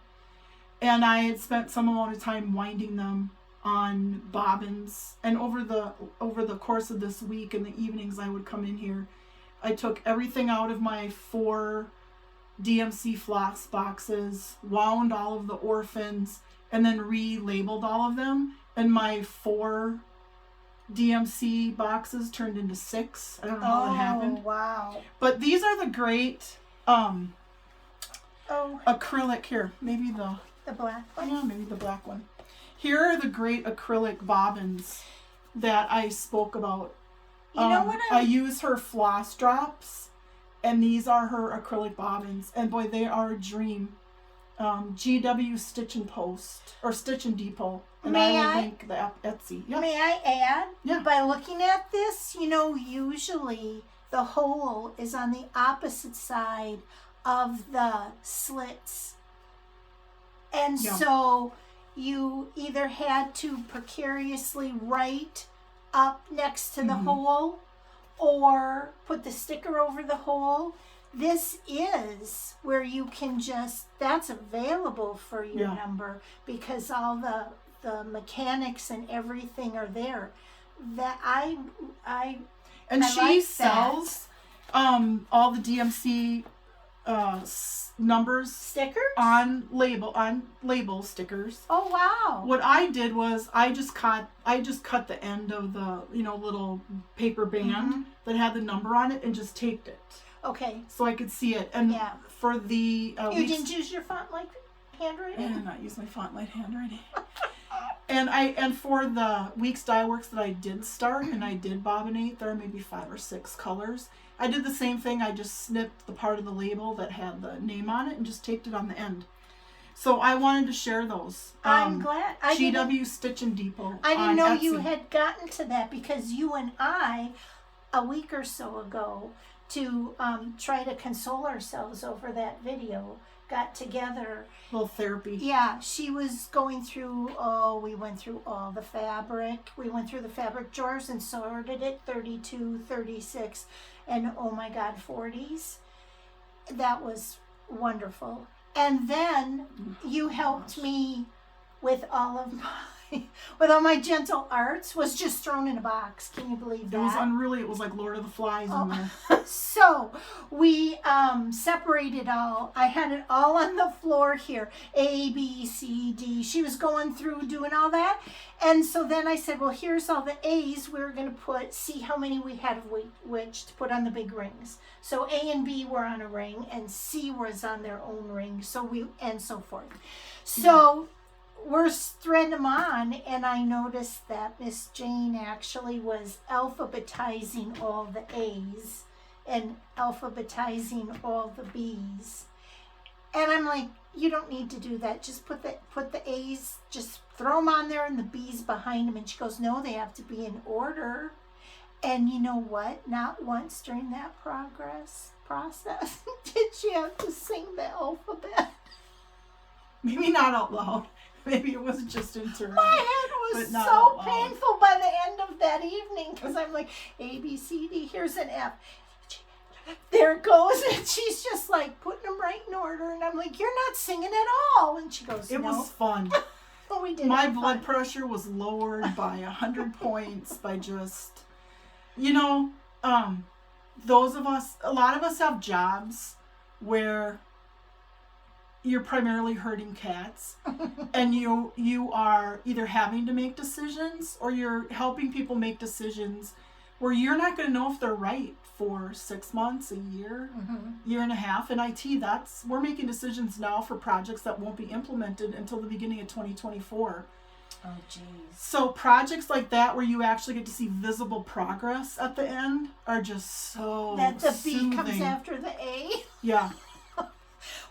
Speaker 1: and I had spent some amount of time winding them on bobbins. And over the course of this week, in the evenings I would come in here, I took everything out of my 4 DMC floss boxes, wound all of the orphans, and then relabeled all of them. And my 4 DMC boxes turned into 6. I don't know how that happened.
Speaker 2: Oh, wow.
Speaker 1: But these are the great acrylic. Here, maybe the
Speaker 2: black one?
Speaker 1: Yeah, maybe the black one. Here are the great acrylic bobbins that I spoke about.
Speaker 2: You know what
Speaker 1: I use her floss drops, and these are her acrylic bobbins. And boy, they are a dream. GW Stitch and Post, or Stitch and Depot. And I will link the Etsy. Yeah.
Speaker 2: May I add?
Speaker 1: Yeah.
Speaker 2: By looking at this, usually the hole is on the opposite side of the slits. And so you either had to precariously write up next to the hole or put the sticker over the hole. This is where you can that's available for your number, because all the mechanics and everything are there. That
Speaker 1: she sells all the DMC numbers
Speaker 2: stickers
Speaker 1: on label stickers.
Speaker 2: Oh wow.
Speaker 1: What I did was I just cut the end of the little paper band that had the number on it and just taped it.
Speaker 2: Okay.
Speaker 1: So I could see it. And for the
Speaker 2: you didn't use your font-like handwriting?
Speaker 1: I did not use my font-like handwriting. And for the Weeks Dye Works that I did start and I did bobbinate, there are maybe 5 or 6 colors. I did the same thing. I just snipped the part of the label that had the name on it and just taped it on the end. So I wanted to share those.
Speaker 2: I'm glad.
Speaker 1: GW Stitch and Depot.
Speaker 2: I didn't know
Speaker 1: Etsy.
Speaker 2: you had gotten to that, because you and I, a week or so ago, to try to console ourselves over that video, got together.
Speaker 1: A little therapy.
Speaker 2: Yeah, she was going through, we went through all the fabric. We went through the fabric drawers and sorted it, 32, 36, and oh my God, 40s. That was wonderful. And then you helped me with all of my gentle arts, was just thrown in a box. Can you believe that?
Speaker 1: It was unruly. It was like Lord of the Flies in there.
Speaker 2: So we separated all. I had it all on the floor here. A, B, C, D. She was going through doing all that. And so then I said, well, here's all the A's. We're going to see how many we had of which to put on the big rings. So A and B were on a ring, and C was on their own ring. And so forth. So we're threading them on, and I noticed that Miss Jane actually was alphabetizing all the A's and alphabetizing all the B's. And I'm like, you don't need to do that. Just put the A's, just throw them on there and the B's behind them. And she goes, no, they have to be in order. And you know what? Not once during that process did she have to sing the alphabet.
Speaker 1: Maybe not out loud. Maybe it was just internal.
Speaker 2: My head was
Speaker 1: but not
Speaker 2: so
Speaker 1: out loud.
Speaker 2: painful by the end of that evening because I'm like, A, B, C, D, here's an F. There it goes. And she's just like putting them right in order. And I'm like, you're not singing at all. And she goes,
Speaker 1: It
Speaker 2: no.
Speaker 1: was fun.
Speaker 2: Well, we did
Speaker 1: My
Speaker 2: have
Speaker 1: blood
Speaker 2: fun.
Speaker 1: pressure was lowered by 100 points by just, those of us, a lot of us have jobs where you're primarily herding cats and you are either having to make decisions or you're helping people make decisions where you're not going to know if they're right for 6 months, a year, year and a half. In IT, we're making decisions now for projects that won't be implemented until the beginning of 2024.
Speaker 2: Oh, geez.
Speaker 1: So projects like that where you actually get to see visible progress at the end are just so
Speaker 2: That the B
Speaker 1: soothing.
Speaker 2: comes after the A.
Speaker 1: Yeah.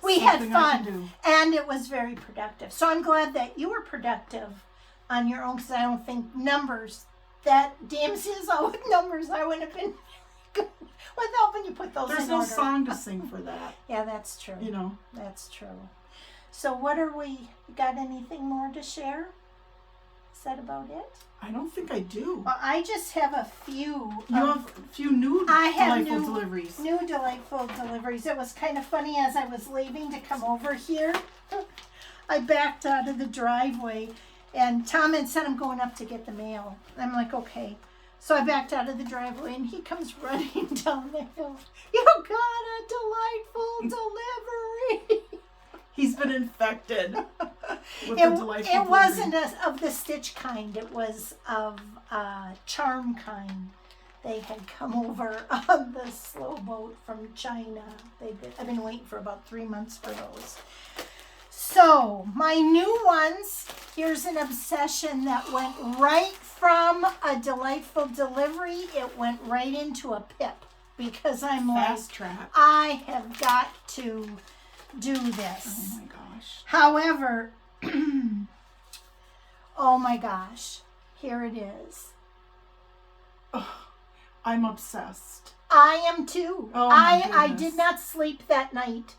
Speaker 2: We had
Speaker 1: Something I can
Speaker 2: fun,
Speaker 1: do.
Speaker 2: and it was very productive. So I'm glad that you were productive on your own, because I don't think numbers, that DMC is all with numbers, I wouldn't have been good with helping you put those
Speaker 1: There's
Speaker 2: in
Speaker 1: no
Speaker 2: order.
Speaker 1: song to sing for that.
Speaker 2: Yeah, that's true. That's true. So what are we, got anything more to share? Is that about it?
Speaker 1: I don't think I do.
Speaker 2: Well, I just have a few.
Speaker 1: You have a few new delightful deliveries.
Speaker 2: New delightful deliveries. It was kind of funny as I was leaving to come over here. I backed out of the driveway and Tom had said I'm going up to get the mail. I'm like, okay. So I backed out of the driveway and he comes running down the hill. You got a delightful delivery.
Speaker 1: He's been infected with the delightful
Speaker 2: It wasn't of the stitch kind. It was of charm kind. They had come over on the slow boat from China. I've been waiting for about 3 months for those. So my new ones, here's an obsession that went right from a delightful delivery. It went right into a pip because I'm
Speaker 1: fast
Speaker 2: like,
Speaker 1: track.
Speaker 2: I have got to do this.
Speaker 1: Oh my gosh.
Speaker 2: However, oh my gosh, here it is.
Speaker 1: Oh, I'm obsessed.
Speaker 2: I am too.
Speaker 1: Oh my
Speaker 2: I
Speaker 1: goodness.
Speaker 2: did not sleep that night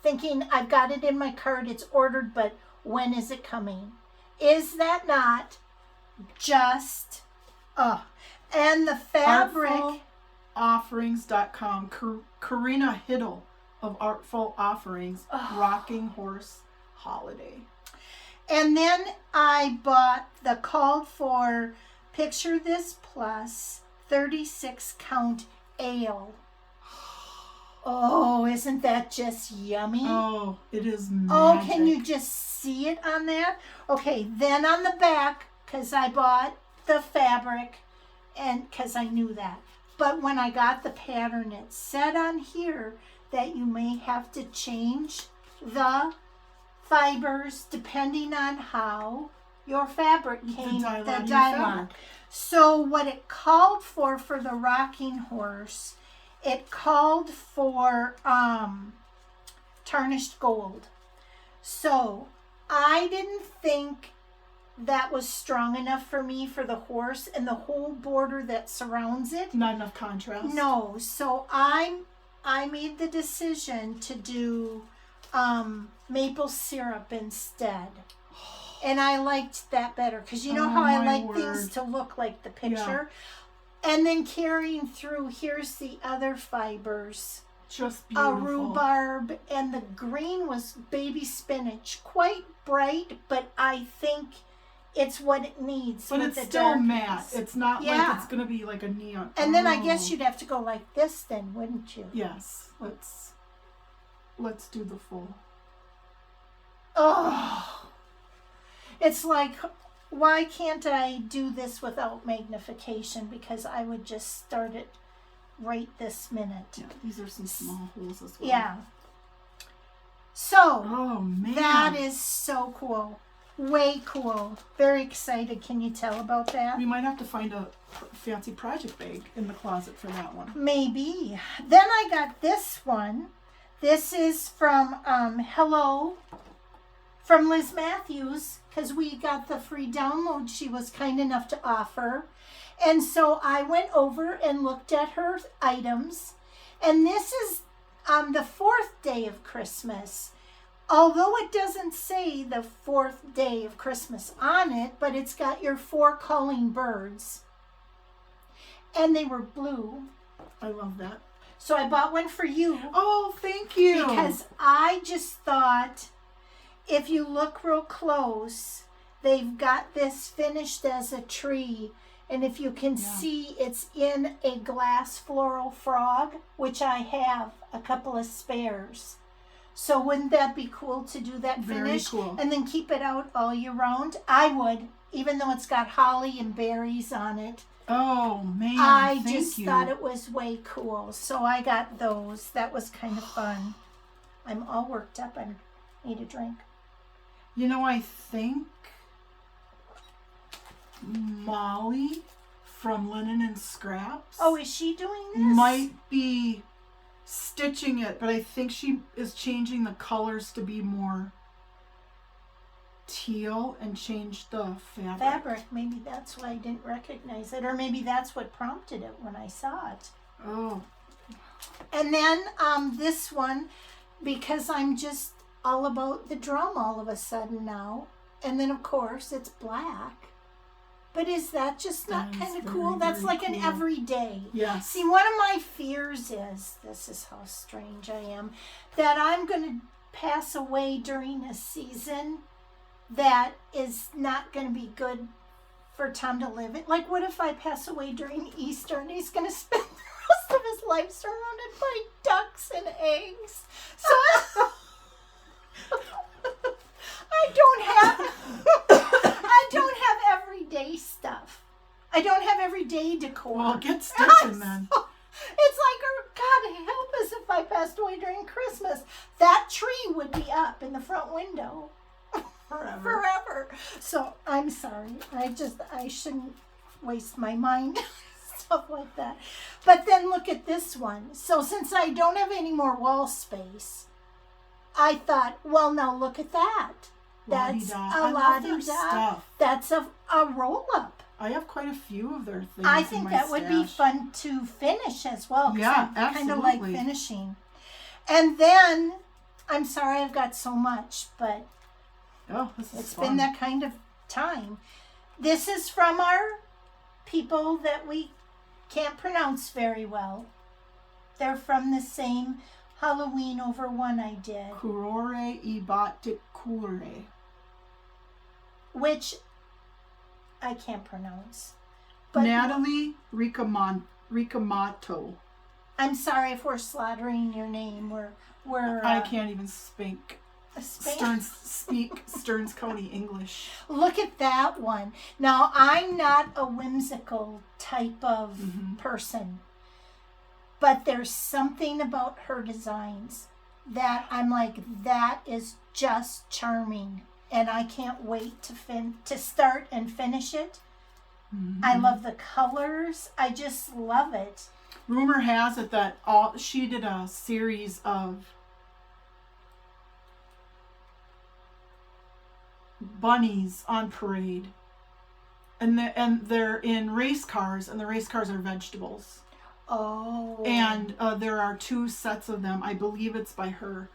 Speaker 2: thinking I've got it in my cart, it's ordered, but when is it coming? Is that not just, and the fabric.
Speaker 1: ArtfulOfferings.com. Karina Hiddle of Artful Offerings, Rocking Horse Holiday.
Speaker 2: And then I bought the called for Picture This Plus 36 count ale. Oh, isn't that just yummy?
Speaker 1: Oh, it is magic.
Speaker 2: Oh, can you just see it on that? Okay, then on the back, because I bought the fabric and because I knew that. But when I got the pattern, it said on here that you may have to change the fibers depending on how your fabric came, the dye mark. So what it called for the rocking horse, it called for tarnished gold. So I didn't think that was strong enough for me for the horse and the whole border that surrounds it.
Speaker 1: Not enough contrast.
Speaker 2: No, so I made the decision to do maple syrup instead. And I liked that better because you know how I like things to look like the picture. Yeah. And then carrying through, here's the other fibers.
Speaker 1: Just beautiful.
Speaker 2: A rhubarb, and the green was baby spinach. Quite bright, but I think it's what it needs.
Speaker 1: But it's still matte. It's not like it's going to be like a neon.
Speaker 2: And then I guess you'd have to go like this then, wouldn't you?
Speaker 1: Yes. Let's do the full.
Speaker 2: Oh. It's like, why can't I do this without magnification? Because I would just start it right this minute.
Speaker 1: Yeah, these are some small holes as well.
Speaker 2: Yeah. So,
Speaker 1: oh man,
Speaker 2: that is so cool. Way cool. Very excited. Can you tell about that?
Speaker 1: We might have to find a fancy project bag in the closet for that one.
Speaker 2: Maybe. Then I got this one. This is from from Liz Matthews, because we got the free download she was kind enough to offer. And so I went over and looked at her items. And this is the 4th day of Christmas. Although it doesn't say the 4th day of Christmas on it, but it's got your 4 calling birds. And they were blue.
Speaker 1: I love that.
Speaker 2: So I bought one for you.
Speaker 1: Oh, thank you.
Speaker 2: Because I just thought, if you look real close, they've got this finished as a tree. And if you can see, it's in a glass floral frog, which I have a couple of spares. So wouldn't that be cool to do that finish?
Speaker 1: Very cool.
Speaker 2: And then keep it out all year round? I would, even though it's got holly and berries on it.
Speaker 1: Oh, man.
Speaker 2: I
Speaker 1: thank
Speaker 2: just
Speaker 1: you.
Speaker 2: thought it was way cool. So I got those. That was kind of fun. I'm all worked up. I need a drink.
Speaker 1: You know, I think Molly from Linen and Scraps
Speaker 2: Oh, is she doing this?
Speaker 1: might be stitching it, but I think she is changing the colors to be more teal and change the fabric.
Speaker 2: Maybe that's why I didn't recognize it, or maybe that's what prompted it when I saw it.
Speaker 1: Oh,
Speaker 2: And then this one, because I'm just all about the drum all of a sudden now, and then of course it's black. But is that just not
Speaker 1: That is
Speaker 2: kind of
Speaker 1: very,
Speaker 2: cool? That's
Speaker 1: very
Speaker 2: like an
Speaker 1: cool.
Speaker 2: everyday.
Speaker 1: yes.
Speaker 2: See, one of my fears is, this is how strange I am, that I'm going to pass away during a season that is not going to be good for Tom to live it. Like, what if I pass away during Easter and he's going to spend the rest of his life surrounded by ducks and eggs? So I don't have everyday stuff. I don't have everyday decor.
Speaker 1: Well, get stitching then.
Speaker 2: It's like, oh, God help us if I passed away during Christmas. That tree would be up in the front window forever. So I'm sorry. I shouldn't waste my mind. Stuff like that. But then look at this one. So since I don't have any more wall space, I thought, well, now look at that. That's
Speaker 1: La-di-da.
Speaker 2: a
Speaker 1: I love their
Speaker 2: la-di-da.
Speaker 1: stuff.
Speaker 2: That's a roll-up.
Speaker 1: I have quite a few of their things.
Speaker 2: I
Speaker 1: in
Speaker 2: think
Speaker 1: my
Speaker 2: that would be
Speaker 1: stash.
Speaker 2: fun to finish as well. 'Cause
Speaker 1: Yeah,
Speaker 2: I kind of like
Speaker 1: absolutely.
Speaker 2: finishing. And then, I'm sorry I've got so much, but
Speaker 1: Oh, this is
Speaker 2: it's
Speaker 1: fun.
Speaker 2: been that kind of time. This is from our people that we can't pronounce very well. They're from the same Halloween over one I did,
Speaker 1: Kurore Ibatikure.
Speaker 2: which I can't pronounce. But
Speaker 1: Natalie Ricamato.
Speaker 2: I'm sorry if we're slaughtering your name. We're
Speaker 1: I can't even speak
Speaker 2: Spain.
Speaker 1: Stearns County English.
Speaker 2: Look at that one. Now, I'm not a whimsical type of person, but there's something about her designs that I'm like, that is just charming, and I can't wait to start and finish it. I love the colors. I just love it.
Speaker 1: Rumor has it that she did a series of bunnies on parade, and they're in race cars, and the race cars are vegetables.
Speaker 2: Oh.
Speaker 1: And there are 2 sets of them. I believe it's by her.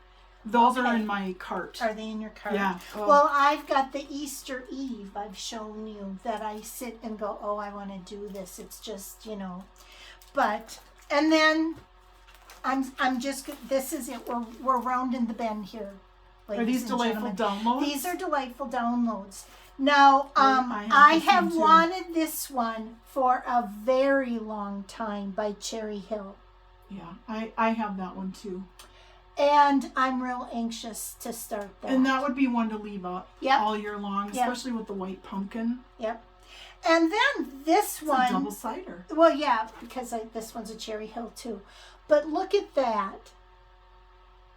Speaker 1: Those are
Speaker 2: Okay.
Speaker 1: in my cart.
Speaker 2: Are they in your cart?
Speaker 1: Yeah. Oh.
Speaker 2: Well, I've got the Easter Eve I've shown you that I sit and go, oh, I want to do this. It's just, but, and then I'm just, this is it. We're rounding the bend here.
Speaker 1: Are these
Speaker 2: and
Speaker 1: delightful
Speaker 2: gentlemen.
Speaker 1: downloads?
Speaker 2: These are delightful downloads. Now,
Speaker 1: I
Speaker 2: I
Speaker 1: have this
Speaker 2: have
Speaker 1: one too.
Speaker 2: wanted this one for a very long time by Cherry Hill.
Speaker 1: Yeah, I have that one too.
Speaker 2: And I'm real anxious to start that.
Speaker 1: And that would be one to leave up
Speaker 2: Yep.
Speaker 1: all year long,
Speaker 2: Yep.
Speaker 1: especially with the white pumpkin.
Speaker 2: Yep. And then this
Speaker 1: It's
Speaker 2: one.
Speaker 1: a double cider.
Speaker 2: Well, yeah, because this one's a Cherry Hill too. But look at that.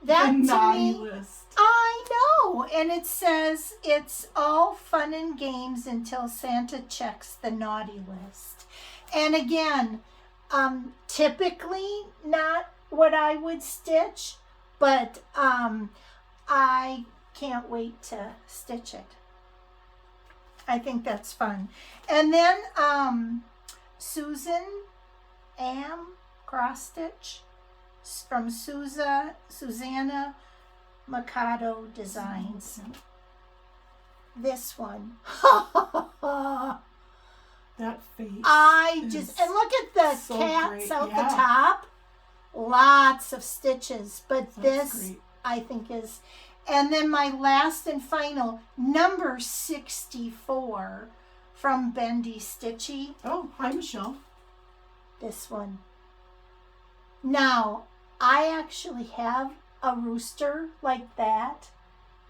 Speaker 2: That
Speaker 1: The
Speaker 2: to
Speaker 1: naughty
Speaker 2: me,
Speaker 1: list.
Speaker 2: I know. And it says it's all fun and games until Santa checks the naughty list. And again, typically not what I would stitch, but I can't wait to stitch it. I think that's fun. And then Susan Am cross stitch from Susanna Mikado Designs. This one.
Speaker 1: That face.
Speaker 2: And look at the
Speaker 1: so
Speaker 2: cats
Speaker 1: great.
Speaker 2: out
Speaker 1: Yeah.
Speaker 2: the top. Lots of stitches, but
Speaker 1: That's
Speaker 2: this
Speaker 1: great.
Speaker 2: I think is, and then my last and final, number 64 from Bendy Stitchy.
Speaker 1: Oh, hi, Michelle.
Speaker 2: This one. Now, I actually have a rooster like that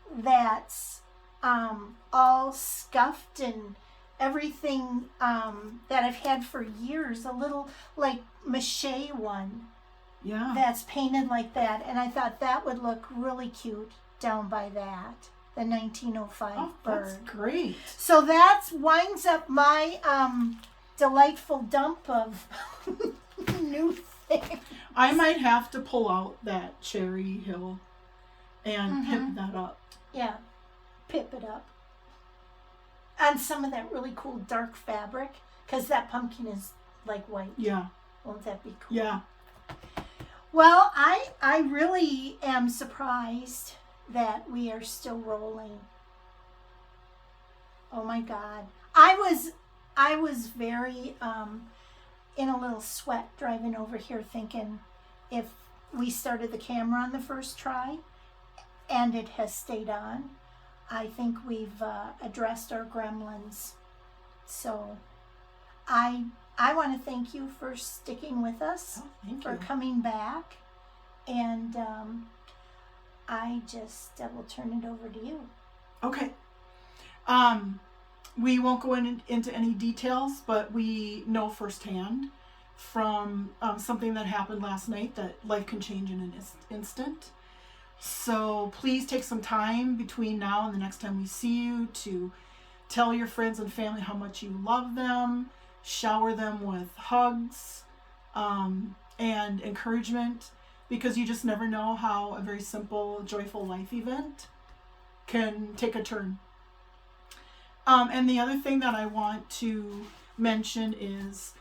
Speaker 2: that's all scuffed and everything that I've had for years, a little like mache one
Speaker 1: Yeah.
Speaker 2: that's painted like that, and I thought that would look really cute down by that, the 1905
Speaker 1: Oh,
Speaker 2: bird.
Speaker 1: that's great.
Speaker 2: So that winds up my delightful dump of new things.
Speaker 1: I might have to pull out that Cherry Hill and pip that up.
Speaker 2: Yeah, pip it up. And some of that really cool dark fabric, because that pumpkin is like white.
Speaker 1: Yeah.
Speaker 2: Won't that be cool?
Speaker 1: Yeah.
Speaker 2: Well, I really am surprised that we are still rolling. Oh my God. I was very in a little sweat driving over here thinking if we started the camera on the first try and it has stayed on, I think we've addressed our gremlins. So I want to thank you for sticking with us,
Speaker 1: Thank
Speaker 2: for
Speaker 1: you.
Speaker 2: coming back, and I just will turn it over to you.
Speaker 1: Okay. We won't go into any details, but we know firsthand from something that happened last night that life can change in an instant. So please take some time between now and the next time we see you to tell your friends and family how much you love them, shower them with hugs and encouragement, because you just never know how a very simple, joyful life event can take a turn. And the other thing that I want to mention is,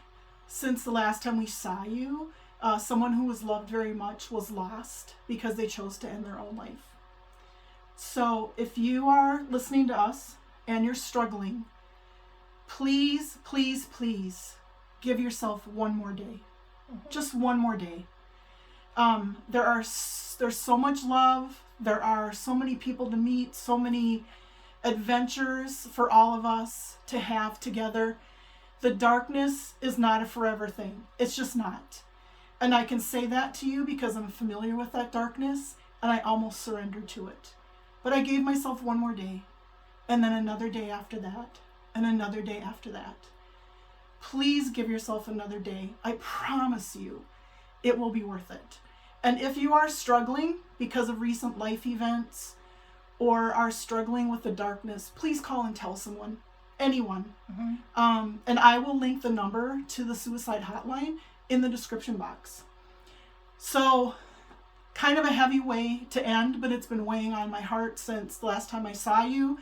Speaker 1: since the last time we saw you, someone who was loved very much was lost because they chose to end their own life. So if you are listening to us and you're struggling, please, please, please give yourself one more day. Just one more day. There's so much love. There are so many people to meet, so many adventures for all of us to have together. The darkness is not a forever thing. It's just not. And I can say that to you because I'm familiar with that darkness, and I almost surrendered to it. But I gave myself one more day, and then another day after that, and another day after that. Please give yourself another day. I promise you, it will be worth it. And if you are struggling because of recent life events, or are struggling with the darkness, please call and tell someone, anyone. And I will link the number to the Suicide Hotline in the description box. So, kind of a heavy way to end, but it's been weighing on my heart since the last time I saw you.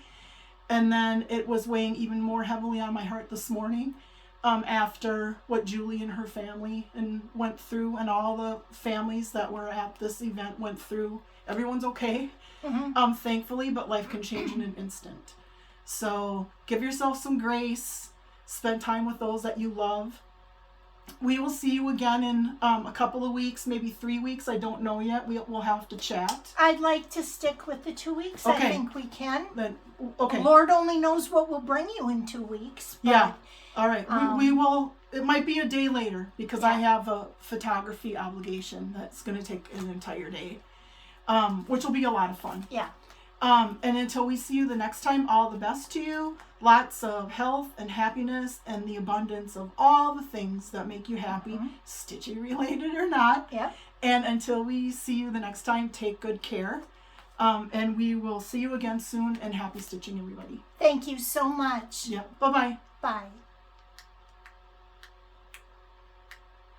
Speaker 1: And then it was weighing even more heavily on my heart this morning, after what Julie and her family went through, and all the families that were at this event went through. Everyone's okay, thankfully, but life can change in an instant. So give yourself some grace, spend time with those that you love. We will see you again in a couple of weeks, maybe 3 weeks. I don't know yet. We'll have to chat.
Speaker 2: I'd like to stick with the 2 weeks.
Speaker 1: Okay.
Speaker 2: I think we can.
Speaker 1: Then, okay.
Speaker 2: Lord only knows what will bring you in 2 weeks. But,
Speaker 1: Yeah. All right. We will. It might be a day later because I
Speaker 2: Yeah.
Speaker 1: have a photography obligation that's going to take an entire day, which will be a lot of fun.
Speaker 2: Yeah.
Speaker 1: And until we see you the next time, all the best to you. Lots of health and happiness and the abundance of all the things that make you happy, Stitchy related or not.
Speaker 2: Yep.
Speaker 1: And until we see you the next time, take good care. And we will see you again soon, and happy stitching, everybody.
Speaker 2: Thank you so much.
Speaker 1: Yep. Bye-bye.
Speaker 2: Bye.